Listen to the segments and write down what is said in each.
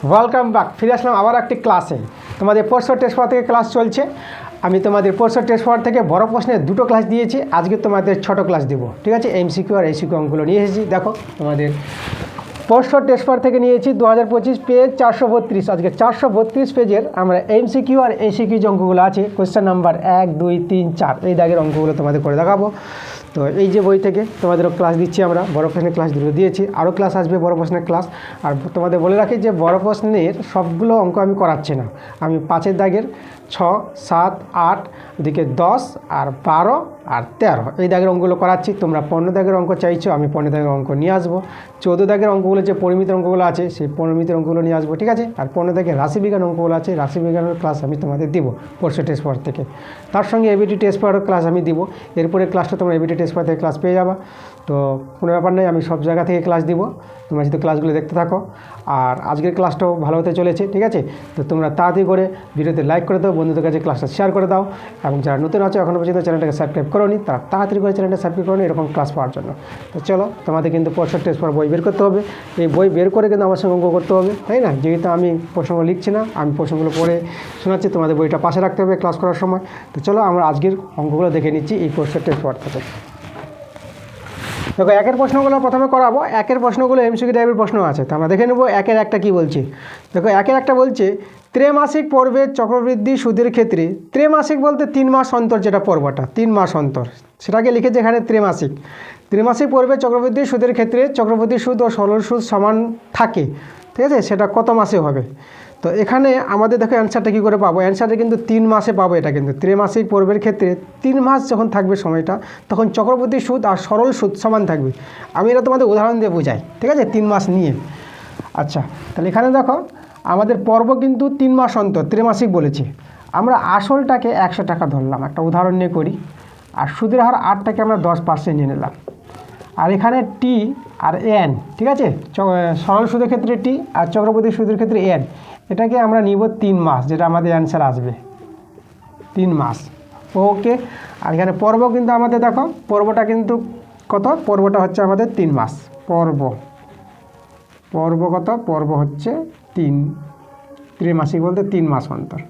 Welcome back. ফিরে আসলাম আবার একটি ক্লাসে। তোমাদের পোস্টার টেস্ট পেপার থেকে ক্লাস চলছে। আমি তোমাদের পোস্টার টেস্ট পেপার থেকে বড় প্রশ্নের দুটো ক্লাস দিয়েছি, আজকে তোমাদের ছোট ক্লাস দেবো। ঠিক আছে, এমসিকিউ আর এসিকিউ অঙ্কগুলো নিয়ে এসেছি। দেখো তোমাদের পোস্টার টেস্ট পেপার থেকে নিয়েছি 2025 পেজ 432। আজকে 432 পেজের আমরা এমসিকিউ আর এসিকিউ যে অঙ্কগুলো আছে, কোয়েশ্চেন নাম্বার 1, 2, 3, 4 এই দাগের অঙ্কগুলো তোমাদের করে দেখাবো। তো এই যে বই থেকে তোমাদেরও ক্লাস দিচ্ছি, আমরা বড় প্রশ্নের ক্লাস দুটো দিয়েছি, আরও ক্লাস আসবে বড় প্রশ্নের ক্লাস। আর তোমাদের বলে রাখি যে বড় প্রশ্নের সবগুলো অঙ্ক আমি করাচ্ছি না, আমি 5 দাগের 6, 7, 8, এদিকে 10 আর 12 আর 13 এই দাগের অঙ্কগুলো করাচ্ছি। তোমরা 15 দাগের অঙ্ক চাইছো, আমি 15 দাগের অঙ্ক নিয়ে আসবো। 14 দাগের অঙ্কগুলো যে পরিমিতির অঙ্কগুলো আছে, সেই পরিমিতির অঙ্কগুলো নিয়ে আসবো। ঠিক আছে, আর 15 দাগের রাশিবিজ্ঞান অঙ্কগুলো আছে, রাশিবিজ্ঞানের ক্লাস আমি তোমাদের দিব পোস্টার টেস্ট পেপার থেকে। তার সঙ্গে এবিটি টেস্ট পেপারের ক্লাস আমি দিব। এরপরে ক্লাসটা তোমরা এবিটি টেস্ট পেপার থেকে ক্লাস পেয়ে যাবা। তো কোনো ব্যাপার নেই, আমি সব জায়গা থেকে ক্লাস দিব, তোমরা যদি ক্লাসগুলো দেখতে থাকো। আর আজকের ক্লাসটাও ভালো হতে চলেছে। ঠিক আছে, তো তোমরা তাড়াতাড়ি করে ভিডিওতে লাইক করে দাও, বন্ধুদের কাছে ক্লাসটা শেয়ার করে দাও, এবং যারা নতুন আছে এখনও পর্যন্ত চ্যানেলটাকে সাবস্ক্রাইব করোনি, তারা তাড়াতাড়ি করে চ্যানেলটা সাবস্ক্রাইব করোনি এরকম ক্লাস পাওয়ার জন্য। তো চলো, তোমাদের কিন্তু পোস্টার টেস্ট পেপার বই বের করতে হবে। এই বই বের করে কিন্তু আমার সঙ্গে অঙ্ক করতে হবে, তাই না? যেহেতু আমি প্রশ্নগুলো লিখছি না, আমি প্রশ্নগুলো পড়ে শোনাচ্ছি, তোমাদের বইটা পাশে রাখতে হবে ক্লাস করার সময়। তো চলো আমরা আজকের অঙ্কগুলো দেখে নিচ্ছি এই পোস্টার টেস্ট পেপার থেকে। দেখো, একের প্রশ্নগুলো প্রথমে করাবো। একের প্রশ্নগুলো এমসিকিউ টাইপের প্রশ্ন আছে, তো আমরা দেখে নেবো একের একটা কী বলছে। দেখো, একের একটা বলছে ত্রৈমাসিক পর্বের চক্রবৃদ্ধি সুদের ক্ষেত্রে, ত্রৈমাসিক বলতে 3 মাস অন্তর, যেটা পর্বটা 3 মাস অন্তর, সেটাকে লিখেছে এখানে ত্রৈমাসিক। ত্রৈমাসিক পর্বে চক্রবৃদ্ধি সুদের ক্ষেত্রে চক্রবৃদ্ধি সুদ ও সরল সুদ সমান থাকে। ঠিক আছে, সেটা কত মাসে হবে? তো এখানে আমাদের দেখো অ্যান্সারটা কী করে পাবো। অ্যান্সারটা কিন্তু 3 মাসে পাবো। এটা কিন্তু ত্রৈমাসিক পর্বের ক্ষেত্রে 3 মাস যখন থাকবে সময়টা, তখন চক্রবৃদ্ধি সুদ আর সরল সুদ সমান থাকবে। আমি এটা তোমাদের উদাহরণ দিয়ে বোঝাই। ঠিক আছে, 3 মাস নিয়ে। আচ্ছা, তাহলে এখানে দেখো আমাদের পর্ব কিন্তু 3 মাস অন্তর, ত্রৈমাসিক বলেছে। আমরা আসলটাকে 100 টাকা ধরলাম, একটা উদাহরণ নিয়ে করি। আর সুদের হার 8টাকে আমরা 10% নিয়ে নিলাম। আর এখানে টি আর এন, ঠিক আছে, সরল সুদের ক্ষেত্রে টি আর চক্রবৃদ্ধি সুদের ক্ষেত্রে এন, এটাকে আমরা নিব 3 মাস, যেটা আমাদের অ্যান্সার আসবে 3 মাস। ওকে, আর এখানে পর্ব কিন্তু আমাদের দেখো পর্বটা কিন্তু কত, পর্বটা হচ্ছে আমাদের 3 মাস। পর্ব কত, পর্ব হচ্ছে 3, ত্রৈমাসিক বলতে 3 মাস অন্তর,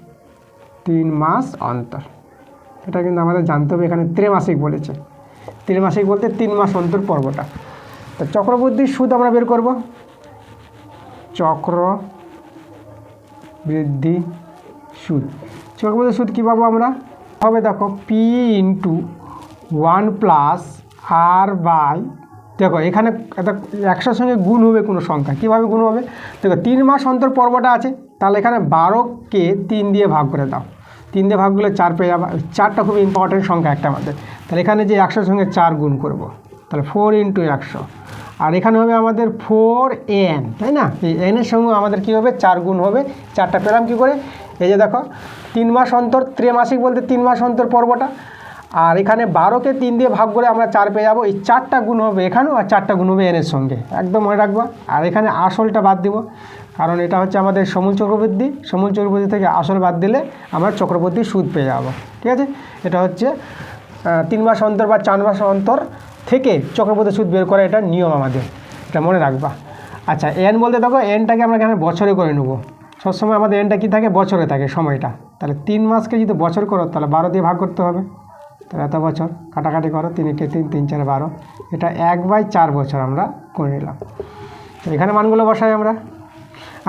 3 মাস অন্তর। এটা কিন্তু আমাদের জানতে হবে, এখানে ত্রৈমাসিক বলেছে, ত্রৈমাসিক বলতে 3 মাস অন্তর পর্বটা। তো চক্রবৃদ্ধি সুদ আমরা বের করব। চক্রবৃদ্ধি সুদ, চক্রবৃদ্ধি সুদ কী পাবো আমরা? হবে দেখো P into 1 plus r by, দেখো এখানে 100 সঙ্গে গুণ হবে কোনো সংখ্যা, কীভাবে গুণ হবে? দেখো 3 মাস অন্তর পর্বটা আছে, তাহলে এখানে 12কে 3 দিয়ে ভাগ করে দাও, 3 দিয়ে ভাগ করলে 4 পেয়ে যাবে। 4টা খুব ইম্পর্টেন্ট সংখ্যা একটা আমাদের। তাহলে এখানে যে 100 সঙ্গে 4 গুণ করব, তাহলে 4 ইন্টু 100। আর এখানে হবে আমাদের 4n, তাই না? এই এনের সঙ্গে আমাদের কী হবে, 4 গুণ হবে। 4টা পেলাম কী করে? এই যে দেখো 3 মাস অন্তর, ত্রৈমাসিক বলতে 3 মাস অন্তর পর্বটা। আর এখানে 12কে 3 দিয়ে ভাগ করে আমরা 4 পেয়ে যাবো। এই 4টা গুণ হবে এখানেও, আর 4টা গুণ হবে এনের সঙ্গে, একদম মনে রাখবা। আর এখানে আসলটা বাদ দিব, কারণ এটা হচ্ছে আমাদের সমূল চক্রবৃদ্ধি। সমূল চক্রবৃদ্ধি থেকে আসল বাদ দিলে আমরা চক্রবৃদ্ধি সুদ পেয়ে যাবো। ঠিক আছে, এটা হচ্ছে 3 মাস অন্তর বা 4 মাস অন্তর থেকে চক্রবৃদ্ধি সুদ বের করা, এটা নিয়ম আমাদের, এটা মনে রাখবা। আচ্ছা, এন বলতে দেখো এনটাকে আমরা এখানে বছরে করে নেবো। সবসময় আমাদের এনটা কী থাকে, বছরে থাকে সময়টা। তাহলে 3 মাসকে যদি বছর করো, তাহলে 12 দিয়ে ভাগ করতে হবে। তাহলে এত বছর কাটাকাটি করো, 3 × 3 = 3, 4 = 12, এটা 1/4 বছর আমরা করে নিলাম। তো এখানে মানগুলো বসাই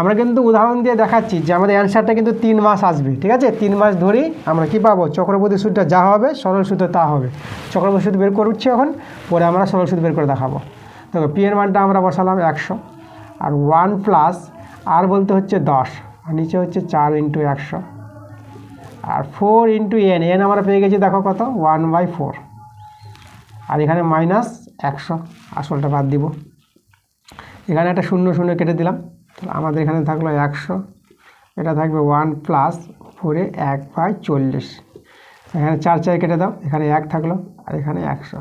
আমরা কিন্তু উদাহরণ দিয়ে দেখাচ্ছি যে আমাদের অ্যান্সারটা কিন্তু 3 মাস আসবে। ঠিক আছে, 3 মাস ধরেই আমরা কী পাবো, চক্রবৃদ্ধি সুদটা যা হবে সরল সুদে তা হবে। চক্রবৃদ্ধি সুদ বের করছি এখন, পরে আমরা সরল সুদ বের করে দেখাবো। দেখো পি এর মানটা আমরা বসালাম 100, আর 1 প্লাস আর বলতে হচ্ছে 10, আর নিচে হচ্ছে 4 ইন্টু 100, আর 4 ইন্টু এন, এন আমরা পেয়ে গেছি দেখো কত, 1/4। আর এখানে মাইনাস 100, আসলটা বাদ দিব। এখানে একটা 0 0 কেটে দিলাম, তাহলে আমাদের এখানে থাকলো 100, এটা থাকবে 1 প্লাস 4-এ 1/40। এখানে 4 4 কেটে দাও, এখানে 1 থাকলো, আর এখানে 100।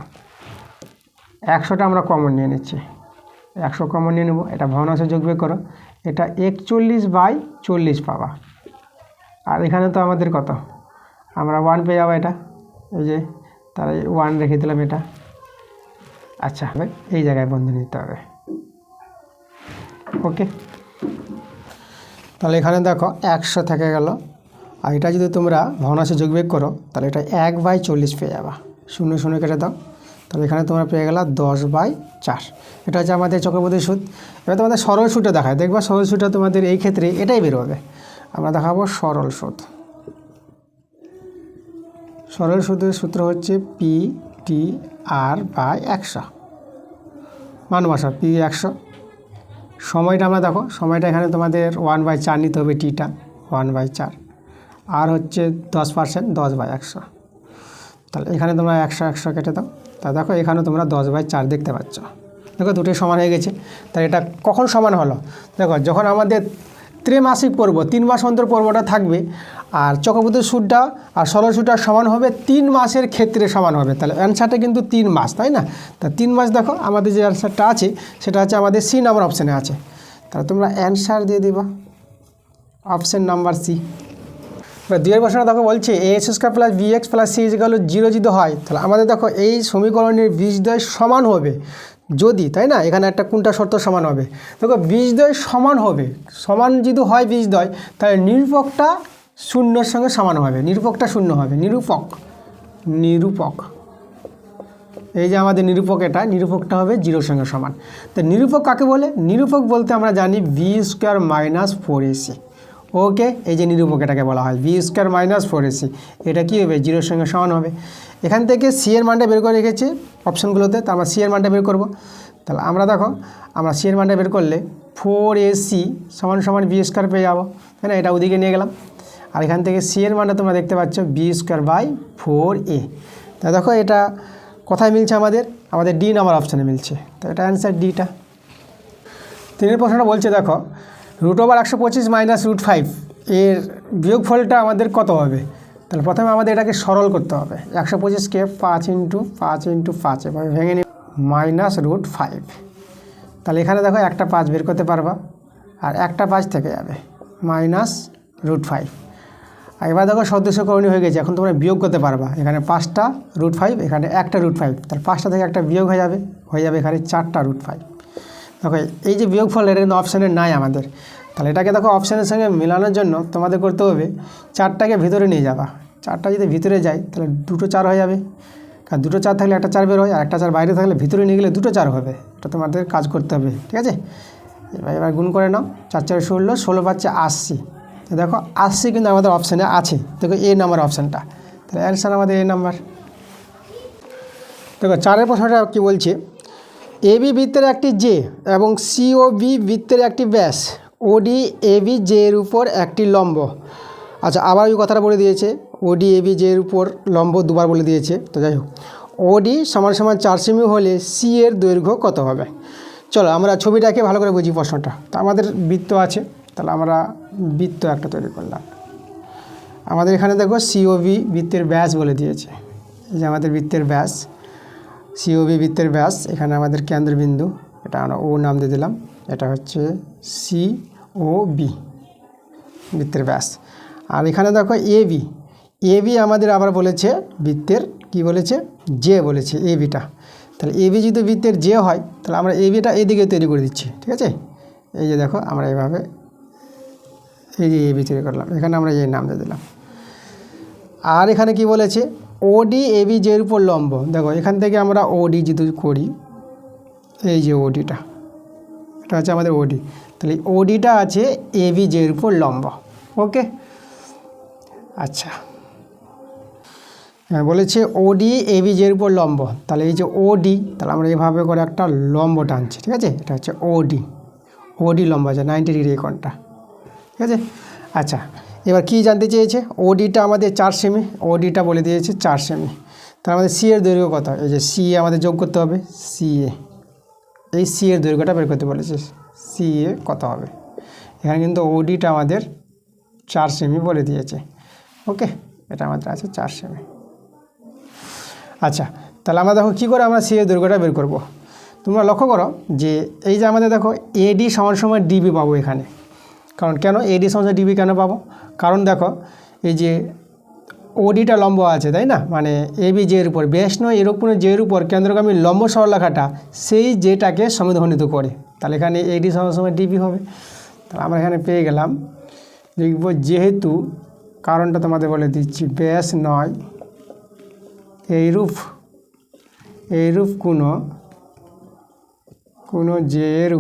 100টা আমরা কমন নিয়ে নিচ্ছি, 100 কমন নিয়ে নেব। এটা ভগ্নাংশে যোগ বিয়োগ করো, এটা 41/40 পাবা। আর এখানে তো আমাদের কত, আমরা 1 পেয়ে যাবো, এটা এই যে, তাহলে 1 রেখে দিলাম এটা। আচ্ছা, এই জায়গায় বন্ধ নিতে হবে। ওকে, তাহলে এখানে দেখো 100 থেকে গেল, আর এটা যদি তোমরা ভগ্নাংশে যোগবিয়োগ করো তাহলে এটা 1/40 পেয়ে যাবা, 0 0 কেটে দাও, তাহলে এখানে তোমরা পেয়ে গেলা 10/4। এটা হচ্ছে আমাদের চক্রবর্তী সুদ। এবার তোমাদের সরল সুদটা দেখায়, দেখবা সরল সুদটা তোমাদের এই ক্ষেত্রে এটাই বেরোবে। আমরা দেখাবো সরল সুদ। সরল সুদের সূত্র হচ্ছে P/100, মান বসা P 100। সময়টা আমরা দেখো, সময়টা এখানে তোমাদের 1/4 নিতে হবে, টিটা 1/4, আর হচ্ছে 10%, 10/100। তাহলে এখানে তোমরা 100 100 কেটে দাও, তা দেখো এখানে তোমরা 10/4 দেখতে পাচ্ছ। দেখো দুটোই সমান হয়ে গেছে। তাহলে এটা কখন সমান হলো? দেখো যখন আমাদের ত্রিমাসিক পর্ব, 3 মাস অন্তর পর্বটা থাকবে, আর চক্রবর্তী সুদটা আর সরল সুদটা সমান হবে 3 মাসের ক্ষেত্রে সমান হবে। তাহলে অ্যান্সারটা কিন্তু 3 মাস, তাই না? তা 3 মাস দেখো আমাদের যে অ্যান্সারটা আছে সেটা হচ্ছে আমাদের সি নাম্বার অপশানে আছে। তাহলে তোমরা অ্যান্সার দিয়ে দিবা অপশান নাম্বার সি। এবার 2 প্রশ্নটা দেখো বলছে a² + bx + c = 0 যদি হয়, তাহলে আমাদের দেখো এই সমীকরণের বীজদ্বয় সমান হবে যদি, তাই না? এখানে একটা কোনটা শর্ত সমান হবে? দেখো বীজদ্বয় সমান হবে, সমান যদি হয় বীজদ্বয়, তাহলে নিরূপকটা শূন্যের সঙ্গে সমান হবে, নিরূপকটা শূন্য হবে। নিরূপক এই যে আমাদের নিরূপক, এটা নিরূপকটা হবে 0 সঙ্গে সমান। তো নিরূপক কাকে বলে? নিরূপক বলতে আমরা জানি b² - 4ac। ওকে, এই যে নিরূপক এটাকে বলা হয় b² - 4ac। এটা কী হবে? 0 সঙ্গে সমান হবে। এখান থেকে সি এর মানটা বের করে রেখেছে অপশানগুলোতে, তো আমরা সি এর মানটা বের করব। তাহলে আমরা দেখো আমরা সি এর মানটা বের করলে 4ac = b² পেয়ে যাবো, তাই না? এটা ওদিকে নিয়ে গেলাম, আর এখান থেকে সি এর মানটা তোমরা দেখতে পাচ্ছ b²/4a। তা দেখো এটা কোথায় মিলছে? আমাদের ডি নাম্বার অপশানে মিলছে। তো এটা অ্যান্সার ডিটা। 3 প্রশ্নটা বলছে দেখো √125 - √5 এর বিয়োগফলটা আমাদের কত হবে? তাহলে প্রথমে আমাদের এটাকে সরল করতে হবে। 125কে 5 × 5 × 5 এভাবে ভেঙে নিই -√5। তাহলে এখানে দেখো একটা 5 বের করতে পারবা, আর একটা 5 থেকে যাবে -√5। আর এবার দেখো সদস্যকরণী হয়ে গেছে, এখন তোমরা বিয়োগ করতে পারবা। এখানে 5টা √5, এখানে একটা √5, তাহলে 5টা থেকে একটা বিয়োগ হয়ে যাবে এখানে 4টা √5। দেখো এই যে বিয়োগফল, এটা কিন্তু অপশানে নাই আমাদের। তাহলে এটাকে দেখো অপশানের সঙ্গে মেলানোর জন্য তোমাদের করতে হবে 4টাকে ভিতরে নিয়ে যাবা। 4টা যদি ভিতরে যায় তাহলে 2টো 4 হয়ে যাবে, কারণ 2টো 4 থাকলে একটা 4 বের হয়, আর একটা 4 বাইরে থাকলে ভিতরে নিয়ে গেলে 2টো 4 হবে। এটা তোমাদের কাজ করতে হবে, ঠিক আছে? এবার গুণ করে নাও, 4 4 16, 16 পাচ্ছে 80। তো দেখো 80 কিন্তু আমাদের অপশানে আছে, দেখো এ নাম্বার অপশানটা। তাহলে অ্যান্সার আমাদের এ নাম্বার। দেখো 4 প্রশ্নটা কী বলছে? এবি বৃত্তের একটি জে এবং সিওবি বৃত্তের একটি ব্যাস, ওডি এবি জে এর উপর একটি লম্ব। আচ্ছা, আবার ওই কথাটা বলে দিয়েছে, ওডি এবি জে এর উপর লম্ব দুবার বলে দিয়েছে। তো যাই হোক, ওডি = 4 সেমি হলে সি এর দৈর্ঘ্য কত হবে? চলো আমরা ছবিটাকে ভালো করে বুঝি প্রশ্নটা। তো আমাদের বৃত্ত আছে, তাহলে আমরা বৃত্ত একটা তৈরি করলাম। আমাদের এখানে দেখো সিওবি বৃত্তের ব্যাস বলে দিয়েছে, এই যে আমাদের বৃত্তের ব্যাস, সিওবি বৃত্তের ব্যাস। এখানে আমাদের কেন্দ্রবিন্দু, এটা আমরা ও নাম দিয়ে দিলাম, এটা হচ্ছে সিওবি বৃত্তের ব্যাস। আর এখানে দেখো এবি আমাদের আবার বলেছে বৃত্তের কি বলেছে? জে বলেছে এবিটা। তাহলে এবি যদি বৃত্তের জে হয়, তাহলে আমরা এবিটা এদিকে তৈরি করে দিচ্ছি, ঠিক আছে? এই যে দেখো আমরা এইভাবে এই যে এবি তৈরি করলাম, এখানে আমরা এই নাম দিয়ে দিলাম। আর এখানে কি বলেছে? ওডি এবি জে এর উপর লম্ব। দেখো এখান থেকে আমরা ওডি যদি করি, এই যে ওডিটা, এটা হচ্ছে আমাদের ওডি। তাহলে ওডিটা আছে এবি জে এর উপর লম্ব। ওকে, আচ্ছা, হ্যাঁ বলেছে ওডি এবি জে এর উপর লম্ব। তাহলে এই যে ওডি, তাহলে আমরা এইভাবে করে একটা লম্ব টানছি, ঠিক আছে? এটা হচ্ছে ওডি লম্ব আছে 90 ডিগ্রি কোণটা, ঠিক আছে? আচ্ছা, এবার কি জানতে চেয়েছে? ওডিটা আমাদের 4 সেমি, ওডিটা বলে দিয়েছে 4 সেমি। তাহলে আমাদের সি এর দৈর্ঘ্য কত? এই যে সি এ আমাদের যোগ করতে হবে, এই সি এর দৈর্ঘ্যটা বের করতে বলেছে, সি এ কত হবে? এখানে কিন্তু ওডিটা আমাদের 4 সেমি বলে দিয়েছে। ওকে, এটা আমাদের আছে 4 সেমি। আচ্ছা, তাহলে আমরা দেখো কী করে আমরা সি এর দৈর্ঘ্যটা বের করব। তোমরা লক্ষ্য করো যে এই যে আমাদের দেখো এডি = ডিবি পাবো এখানে। কারণ কেন এডি = ডিবি কেন পাবো? কারণ দেখো এই যে ওডিটা লম্ব আছে, তাই না? মানে এবি জে এর উপর, ব্যাস নয় এর উপরে জে এর উপর কেন্দ্রগামী লম্ব সরলরেখাটা সেই জেটাকে সমদ্বিখণ্ডিত করে। তাহলে এখানে এডি = ডিবি হবে। তাহলে আমরা এখানে পেয়ে গেলাম লিখব যেহেতু, কারণটা তোমাদের বলে দিচ্ছি, ব্যাস নয় এইরূপ কোনো জের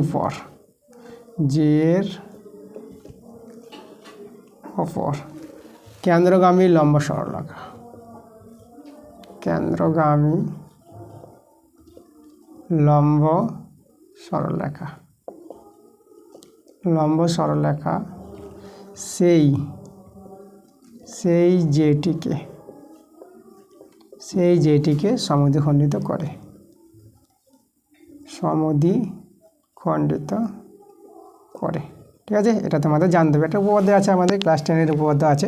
ওপর কেন্দ্রগামী লম্ব সরলরেখা, লম্ব সরলরেখা সেই যেটিকে সমদ্বিখণ্ডিত করে, ঠিক আছে। এটা তোমাদের জানতে হবে। একটা উপপাদ্য আছে আমাদের ক্লাস 10-এর উপপাদ্য আছে।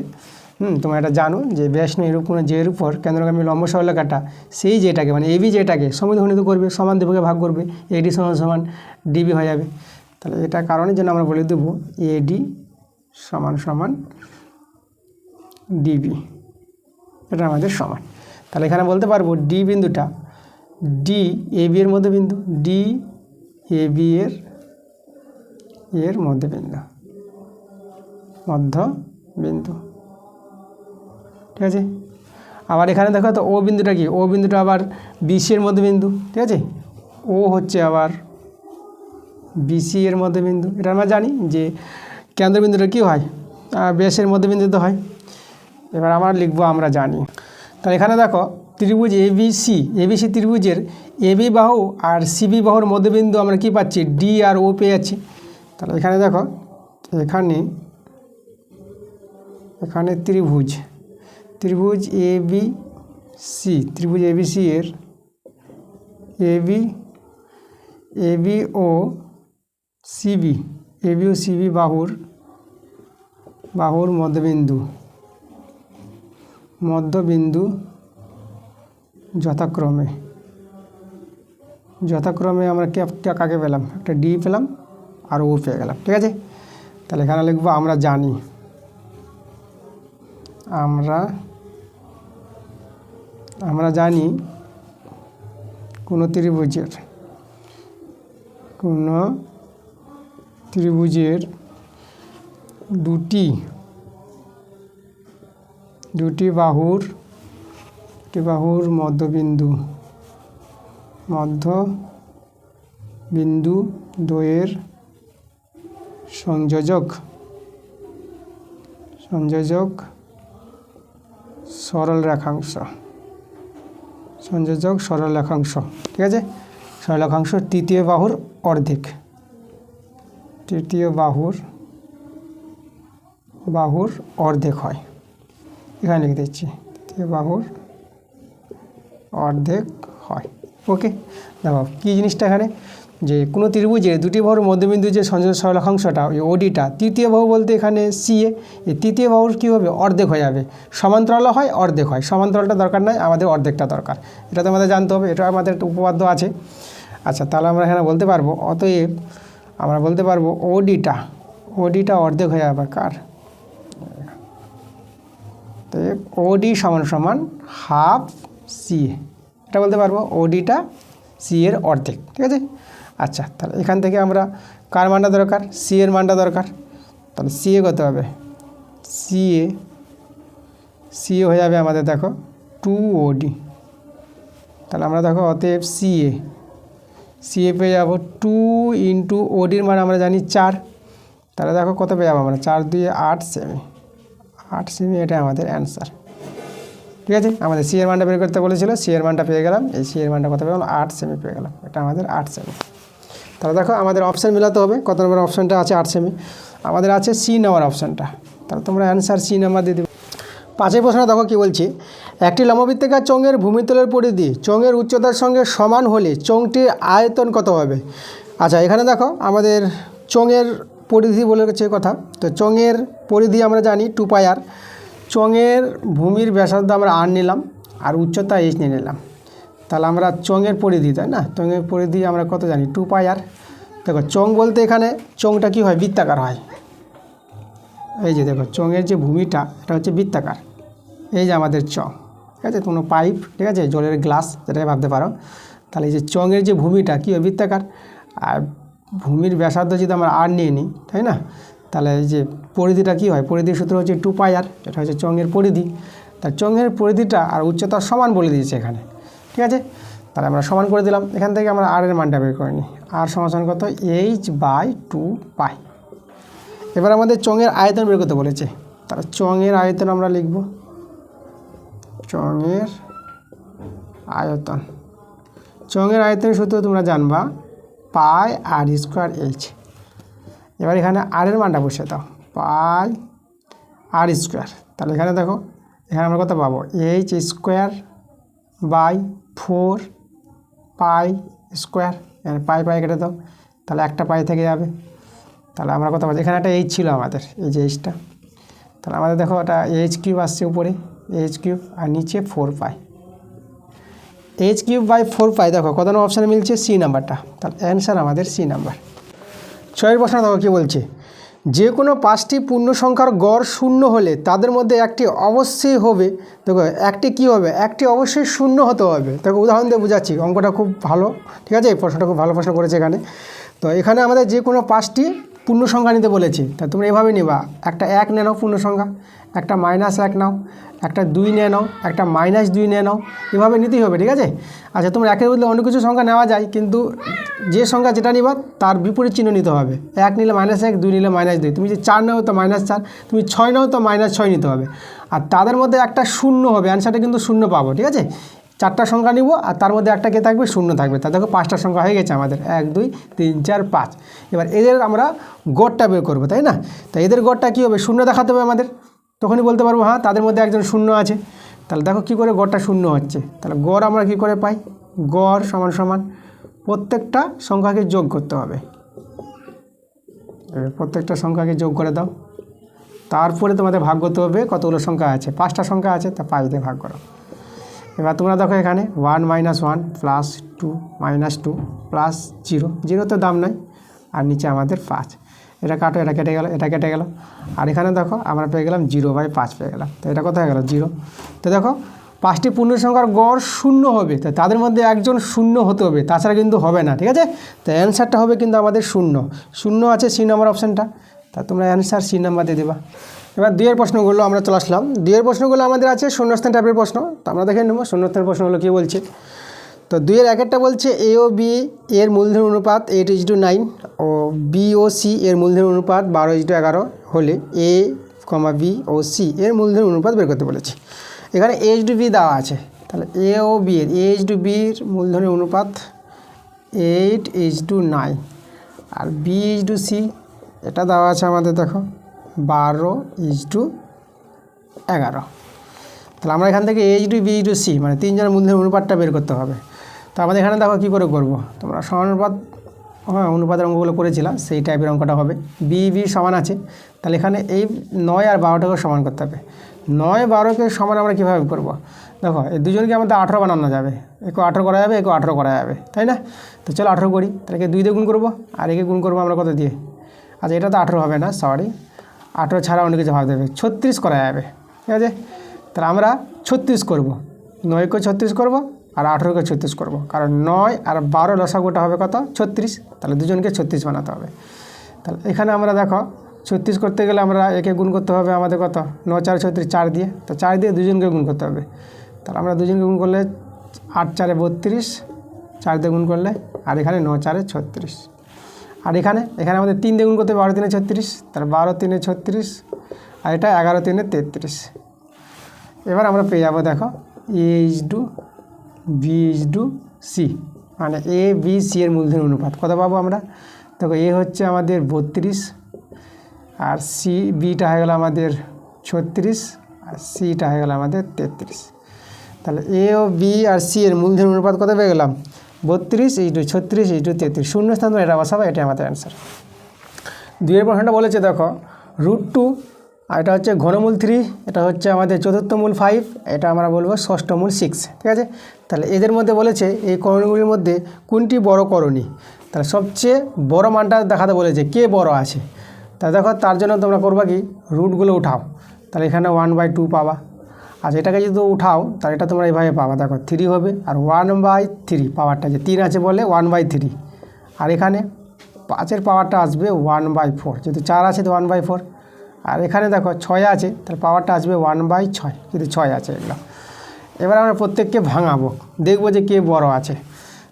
তোমরা এটা জানো যে ব্যাস নয় এরূপ কোনো জের উপর কেন্দ্রগামী লম্ব সরলরেখাটা সেই যেটাকে মানে এবি যেটাকে সমদ্বিখণ্ডিত করবে, সমান দুভাগে ভাগ করবে, এডি সমান ডিবি হয়ে যাবে। তাহলে এটা কারণের জন্য আমরা বলে দেবো এডি সমান ডিবি, এটা আমাদের সমান। তাহলে এখানে বলতে পারবো ডি বিন্দুটা ডি এবি এর মধ্যবিন্দু, ডি এবি এর মধ্যবিন্দু, ঠিক আছে। আবার এখানে দেখো তো ও বিন্দুটা কি, ও বিন্দুটা আবার বিসি এর মধ্যবিন্দু, ঠিক আছে। ও হচ্ছে আবার বিসি এর মধ্যবিন্দু। এটা আমরা জানি যে কেন্দ্রবিন্দুটা কী হয়, ব্যাসের মধ্যবিন্দু তো হয়। এবার আমরা লিখবো আমরা জানি। তাহলে এখানে দেখো ত্রিভুজ এবিসি ত্রিভুজের এবি বাহু আর সিবি বাহুর মধ্যবিন্দু আমরা কি পাচ্ছি, ডি আর ও পেয়ে যাচ্ছি। তাহলে এখানে দেখো এখানে ত্রিভুজ এবিসি এর এবি ও সিবি বাহুর মধ্যবিন্দু যথাক্রমে আমরা কাকে পেলাম, একটা ডি পেলাম আর ও পেয়ে গেলাম, ঠিক আছে। তাহলে এখানে লিখবো আমরা জানি, আমরা জানি কোনো ত্রিভুজের দুটি বাহুর মধ্যবিন্দু দ্বয়ের সংযোজক সরল রেখাংশ, ঠিক আছে। সরল রেখাংশ তৃতীয় বাহুর অর্ধেক হয়। এখানে লিখে দিচ্ছি তৃতীয় বাহুর অর্ধেক হয়। ওকে, দেখো কী জিনিসটা এখানে, যে কোনো ত্রিভুজের দুটি বাহুর মধ্যবিন্দু যে সংযোজক সরলরেখাংশটা ওই ওডিটা, তৃতীয় বাহু বলতে এখানে সিএ, এই তৃতীয় বাহুর কী হবে, অর্ধেক হয়ে যাবে। সমান্তরাল হয় অর্ধেক হয়, সমান্তরালটা দরকার নাই, আমাদের অর্ধেকটা দরকার। এটা তো আমাদের জানতে হবে, এটা আমাদের একটা উপপাদ্য আছে। আচ্ছা, তাহলে আমরা এখানে বলতে পারবো অতএব আমরা বলতে পারবো ওডিটা অর্ধেক হয়ে যাবে কার, তো ওডি সমান হাফ সিএ, এটা বলতে পারবো ওডিটা সি এর অর্ধেক, ঠিক আছে। আচ্ছা, তাহলে এখান থেকে আমরা কার মানটা দরকার, সি এর মানটা দরকার। তাহলে সিএ কত হবে, সিএ হয়ে যাবে আমাদের দেখো 2OD। তাহলে আমরা দেখো অতএব সিএ পেয়ে যাবো 2 ইন্টু ওডির মান আমরা জানি 4। তাহলে দেখো কত পেয়ে যাবো আমরা, 4 2 8 সেমি, এটা আমাদের অ্যান্সার, ঠিক আছে। আমাদের সি এর মানটা বের করতে বলেছিল, সি এর মানটা পেয়ে গেলাম। এই সি এর মানটা কত পেয়ে গেলাম, 8 সেমি পেয়ে গেলাম, এটা আমাদের 8 সেমি। তাহলে দেখো আমাদের অপশান মেলাতে হবে, কত নম্বর অপশানটা আছে 8 সেমি, আমাদের আছে সি নাম্বার অপশানটা। তাহলে তোমরা অ্যান্সার সি নাম্বার দিয়ে দেবে। 5 প্রশ্ন দেখো কী বলছি, একটি লম্ববৃত্তাকার চোঙের ভূমিতলের পরিধি চোঙের উচ্চতার সঙ্গে সমান হলে চোঙটির আয়তন কত হবে। আচ্ছা, এখানে দেখো আমাদের চোঙের পরিধি বলেছে কথা, তো চোঙের পরিধি আমরা জানি 2πr, চোঙের ভূমির ব্যাসার্ধ আমরা r নিলাম আর উচ্চতা h নিয়ে নিলাম। তাহলে আমরা চোঙের পরিধি, তাই না, চোঙের পরিধি আমরা কত জানি 2πr। দেখো চোঙ বলতে এখানে চোঙটা কী হয়, বৃত্তাকার হয়। এই যে দেখো চোঙের যে ভূমিটা এটা হচ্ছে বৃত্তাকার, এই যে আমাদের চোঙ, ঠিক আছে, কোনো পাইপ, ঠিক আছে, জলের গ্লাস যেটাই ভাবতে পারো। তাহলে এই যে চোঙের যে ভূমিটা কী হয়, বৃত্তাকার, আর ভূমির ব্যাসার্ধ যদি আমরা r নিয়ে নিই, তাই না, তাহলে এই যে পরিধিটা কী হয়, পরিধির সূত্র হচ্ছে 2πr, এটা হচ্ছে চোঙের পরিধি। তার চোঙের পরিধিটা আর উচ্চতা সমান বলে দিয়েছে এখানে, ঠিক আছে। তাহলে আমরা সমান করে দিলাম, এখান থেকে আমরা আর এর মানটা বের করে নিই। আর সমান কত, h/2π। এবার আমাদের চোঙের আয়তন বের করতে বলেছে, তাহলে চোঙের আয়তন আমরা লিখব, চোঙের আয়তন। চোঙের আয়তনের সূত্র তোমরা জানবা πr²h। এবার এখানে আর এর মানটা বসে দাও, πr²। তাহলে এখানে দেখো, এখানে আমরা কত পাবো, h²/4π²। এখানে পাই কেটে দাও, তাহলে একটা পাই থেকে যাবে। তাহলে আমরা কত পাচ্ছি, এখানে একটা এইচ ছিল আমাদের, এই যে এইচটা, তাহলে আমাদের দেখো এটা h³ আসছে উপরে, h³ আর নিচে 4π। h³/4π দেখো কত নম্বর অপশানে মিলছে, সি নাম্বারটা। তাহলে অ্যান্সার আমাদের সি নাম্বার। 6 প্রশ্ন দেখো কী বলছে, যে কোনো 5টি পূর্ণ সংখ্যার গড় শূন্য হলে তাদের মধ্যে একটি অবশ্যই হবে, দেখো একটি কী হবে, একটি অবশ্যই শূন্য হতে হবে। দেখো উদাহরণ দিয়ে বোঝাচ্ছি, অঙ্কটা খুব ভালো, ঠিক আছে, এই প্রশ্নটা খুব ভালো প্রশ্ন করেছে এখানে। তো এখানে আমাদের যে কোনো 5টি পূর্ণ সংখ্যা নিতে বলেছে, তা তোমরা এভাবে নিবা, একটা 1 নিয়ে নাও পূর্ণ সংখ্যা, একটা -1 নাও, একটা 2 নিয়ে নাও, একটা -2 নিয়ে নাও, এভাবে নিতেই হবে, ঠিক আছে। আচ্ছা, তোমরা একের বদলে অনেক কিছু সংখ্যা নেওয়া যায়, কিন্তু যে সংখ্যা যেটা নিবা তার বিপরীত চিহ্ন নিতে হবে। 1 নিলে -1, 2 নিলে -2, তুমি যে 4 নাও তো -4, তুমি 6 নাও তো -6 নিতে হবে। আর তাদের মধ্যে একটা শূন্য হবে, অ্যান্সারটা কিন্তু শূন্য পাবো, ঠিক আছে। 4টা সংখ্যা নিব আর তার মধ্যে একটা কে থাকবে, শূন্য থাকবে। তা দেখো 5টা সংখ্যা হয়ে গেছে আমাদের, 1 2 3 4 5। এবার এদের আমরা গড়টা বের করবো, তাই না। তা এদের গড়টা কী হবে, শূন্য দেখাতে হবে আমাদের, তখনই বলতে পারবো হ্যাঁ তাদের মধ্যে একজন শূন্য আছে। তাহলে দেখো কী করে গড়টা শূন্য হচ্ছে, তাহলে গড় আমরা কী করে পাই, গড় সমান সমান প্রত্যেকটা সংখ্যাকে যোগ করতে হবে, প্রত্যেকটা সংখ্যাকে যোগ করে দাও, তারপরে তোমাদের ভাগ করতে হবে কতগুলো সংখ্যা আছে, 5টা সংখ্যা আছে, তা 5 দিয়ে ভাগ করো। এবার তোমরা দেখো এখানে 1 - 1 + 2 - 2 + 0, 0 তো দাম নাই, আর নিচে আমাদের 5। এটা কাটো, এটা কেটে গেল, এটা কেটে গেল, আর এখানে দেখো আমরা পেয়ে গেলাম 0/5 পেয়ে গেলাম। তো এটা কোথায় গেল, 0। তো দেখো 5টি পূর্ণ সংখ্যার গড় শূন্য হবে, তো তাদের মধ্যে একজন শূন্য হতে হবে, তাছাড়া কিন্তু হবে না, ঠিক আছে। তো অ্যান্সারটা হবে কিন্তু আমাদের শূন্য, শূন্য আছে সি নম্বর অপশানটা। তা তোমরা অ্যান্সার সি নাম্বার দিয়ে দেবা। এবার 2 প্রশ্নগুলো আমরা চলে আসলাম। 2 প্রশ্নগুলো আমাদের আছে শূন্যস্থান টাইপের প্রশ্ন, তো আমরা দেখে নেব শূন্যস্থান প্রশ্নগুলো কী বলছে। তো 2 একটা বলছে এ ও বি এর মূলধন অনুপাত 8:9 ও বি ও সি এর মূলধন অনুপাত 12:11 হলে এ, বি ও সি এর মূলধন অনুপাত বের করতে বলেছে। এখানে h/b দেওয়া আছে, তাহলে এ ও বি এর h/bর মূলধনের অনুপাত 8:9 আর b/c এটা দেওয়া আছে আমাদের, দেখো 12:11। তাহলে আমরা এখান থেকে h/b/c মানে 3 জনের মূলধনের অনুপাতটা বের করতে হবে। তো আমাদের এখানে দেখো কী করে করবো, তোমরা সমানুপাত, হ্যাঁ অনুপাতের অঙ্কগুলো করেছিলাম, সেই টাইপের অঙ্কটা হবে। বি সমান আছে, তাহলে এখানে এই 9 আর 12টাকে সমান করতে হবে। 9 12কে সমান আমরা কীভাবে করব, দেখো এই দুজনকে আমাদের 18 বানানো যাবে, একে 18 করা যাবে, একে 18 করা যাবে, তাই না। তো চলো 18 করি, তাহলে একে 2 দিয়ে গুণ করবো, আর একে গুণ করবো আমরা কত দিয়ে, আচ্ছা এটা তো 18 হবে না, সরি 18 ছাড়া অনেক কিছু ভাবতে হবে, 36 করা যাবে, ঠিক আছে। তাহলে আমরা 36 করব, 9কে 36 করব আর 18কে 36 করব, কারণ 9 আর 12 লসাগুটা হবে কত, 36। তাহলে দুজনকে 36 বানাতে হবে। তাহলে এখানে আমরা দেখো 36 করতে গেলে আমরা একে গুণ করতে হবে আমাদের কত, 9 4 36, 4 দিয়ে, তো 4 দিয়ে দুজনকে গুণ করতে হবে। তাহলে আমরা দুজনকে গুণ করলে 8 4 32, 4 দিয়ে গুণ করলে, আর এখানে 9 4 36, আর এখানে আমাদের 3 দিয়ে গুণ করতে হবে, 12 3 36, তাহলে 12 3 36, আর এটা 11 3 33। এবার আমরা পেয়ে যাবো দেখো h/b/c মানে এ বি সি এর মূলধন অনুপাত কত পাবো আমরা, দেখো এ হচ্ছে আমাদের 32, আর সি বিটা হয়ে গেল আমাদের 36, আর সিটা হয়ে গেল আমাদের 33। তাহলে এ ও বি আর সি এর মূলধন অনুপাত কত পেয়ে গেলাম, 32:36:33, শূন্য স্থান এটা বসাবো, এটা আমাদের অ্যান্সার। 2 প্রশ্নটা বলেছে দেখো √2, আর এটা হচ্ছে ঘনমূল 3, এটা হচ্ছে আমাদের চতুর্থ মূল 5, এটা আমরা বলবো ষষ্ঠ মূল 6, ঠিক আছে। তাহলে এদের মধ্যে বলেছে এই করণীগুলির মধ্যে কোনটি বড় করণী, তাহলে সবচেয়ে বড় মানটা দেখাতে বলেছে, কে বড় আছে। তা দেখো তার জন্য তোমরা করবা কি, রুটগুলো উঠাও, তাহলে এখানে 1/2 পাবা। আচ্ছা এটাকে যদি উঠাও তাহলে এটা তোমরা এইভাবে পাবা, দেখো 3 হবে, আর 1/3 পাওয়ারটা যে 3 আছে বলে 1/3, আর এখানে 5-এর পাওয়ারটা আসবে 1/4, যেহেতু 4 আছে তো 1/4। আর এখানে দেখো 6 আছে, তাহলে পাওয়ারটা আসবে 1/6, যদি 6 আছে এগুলো। এবার আমরা প্রত্যেককে ভাঙাবো, দেখবো যে কে বড় আছে।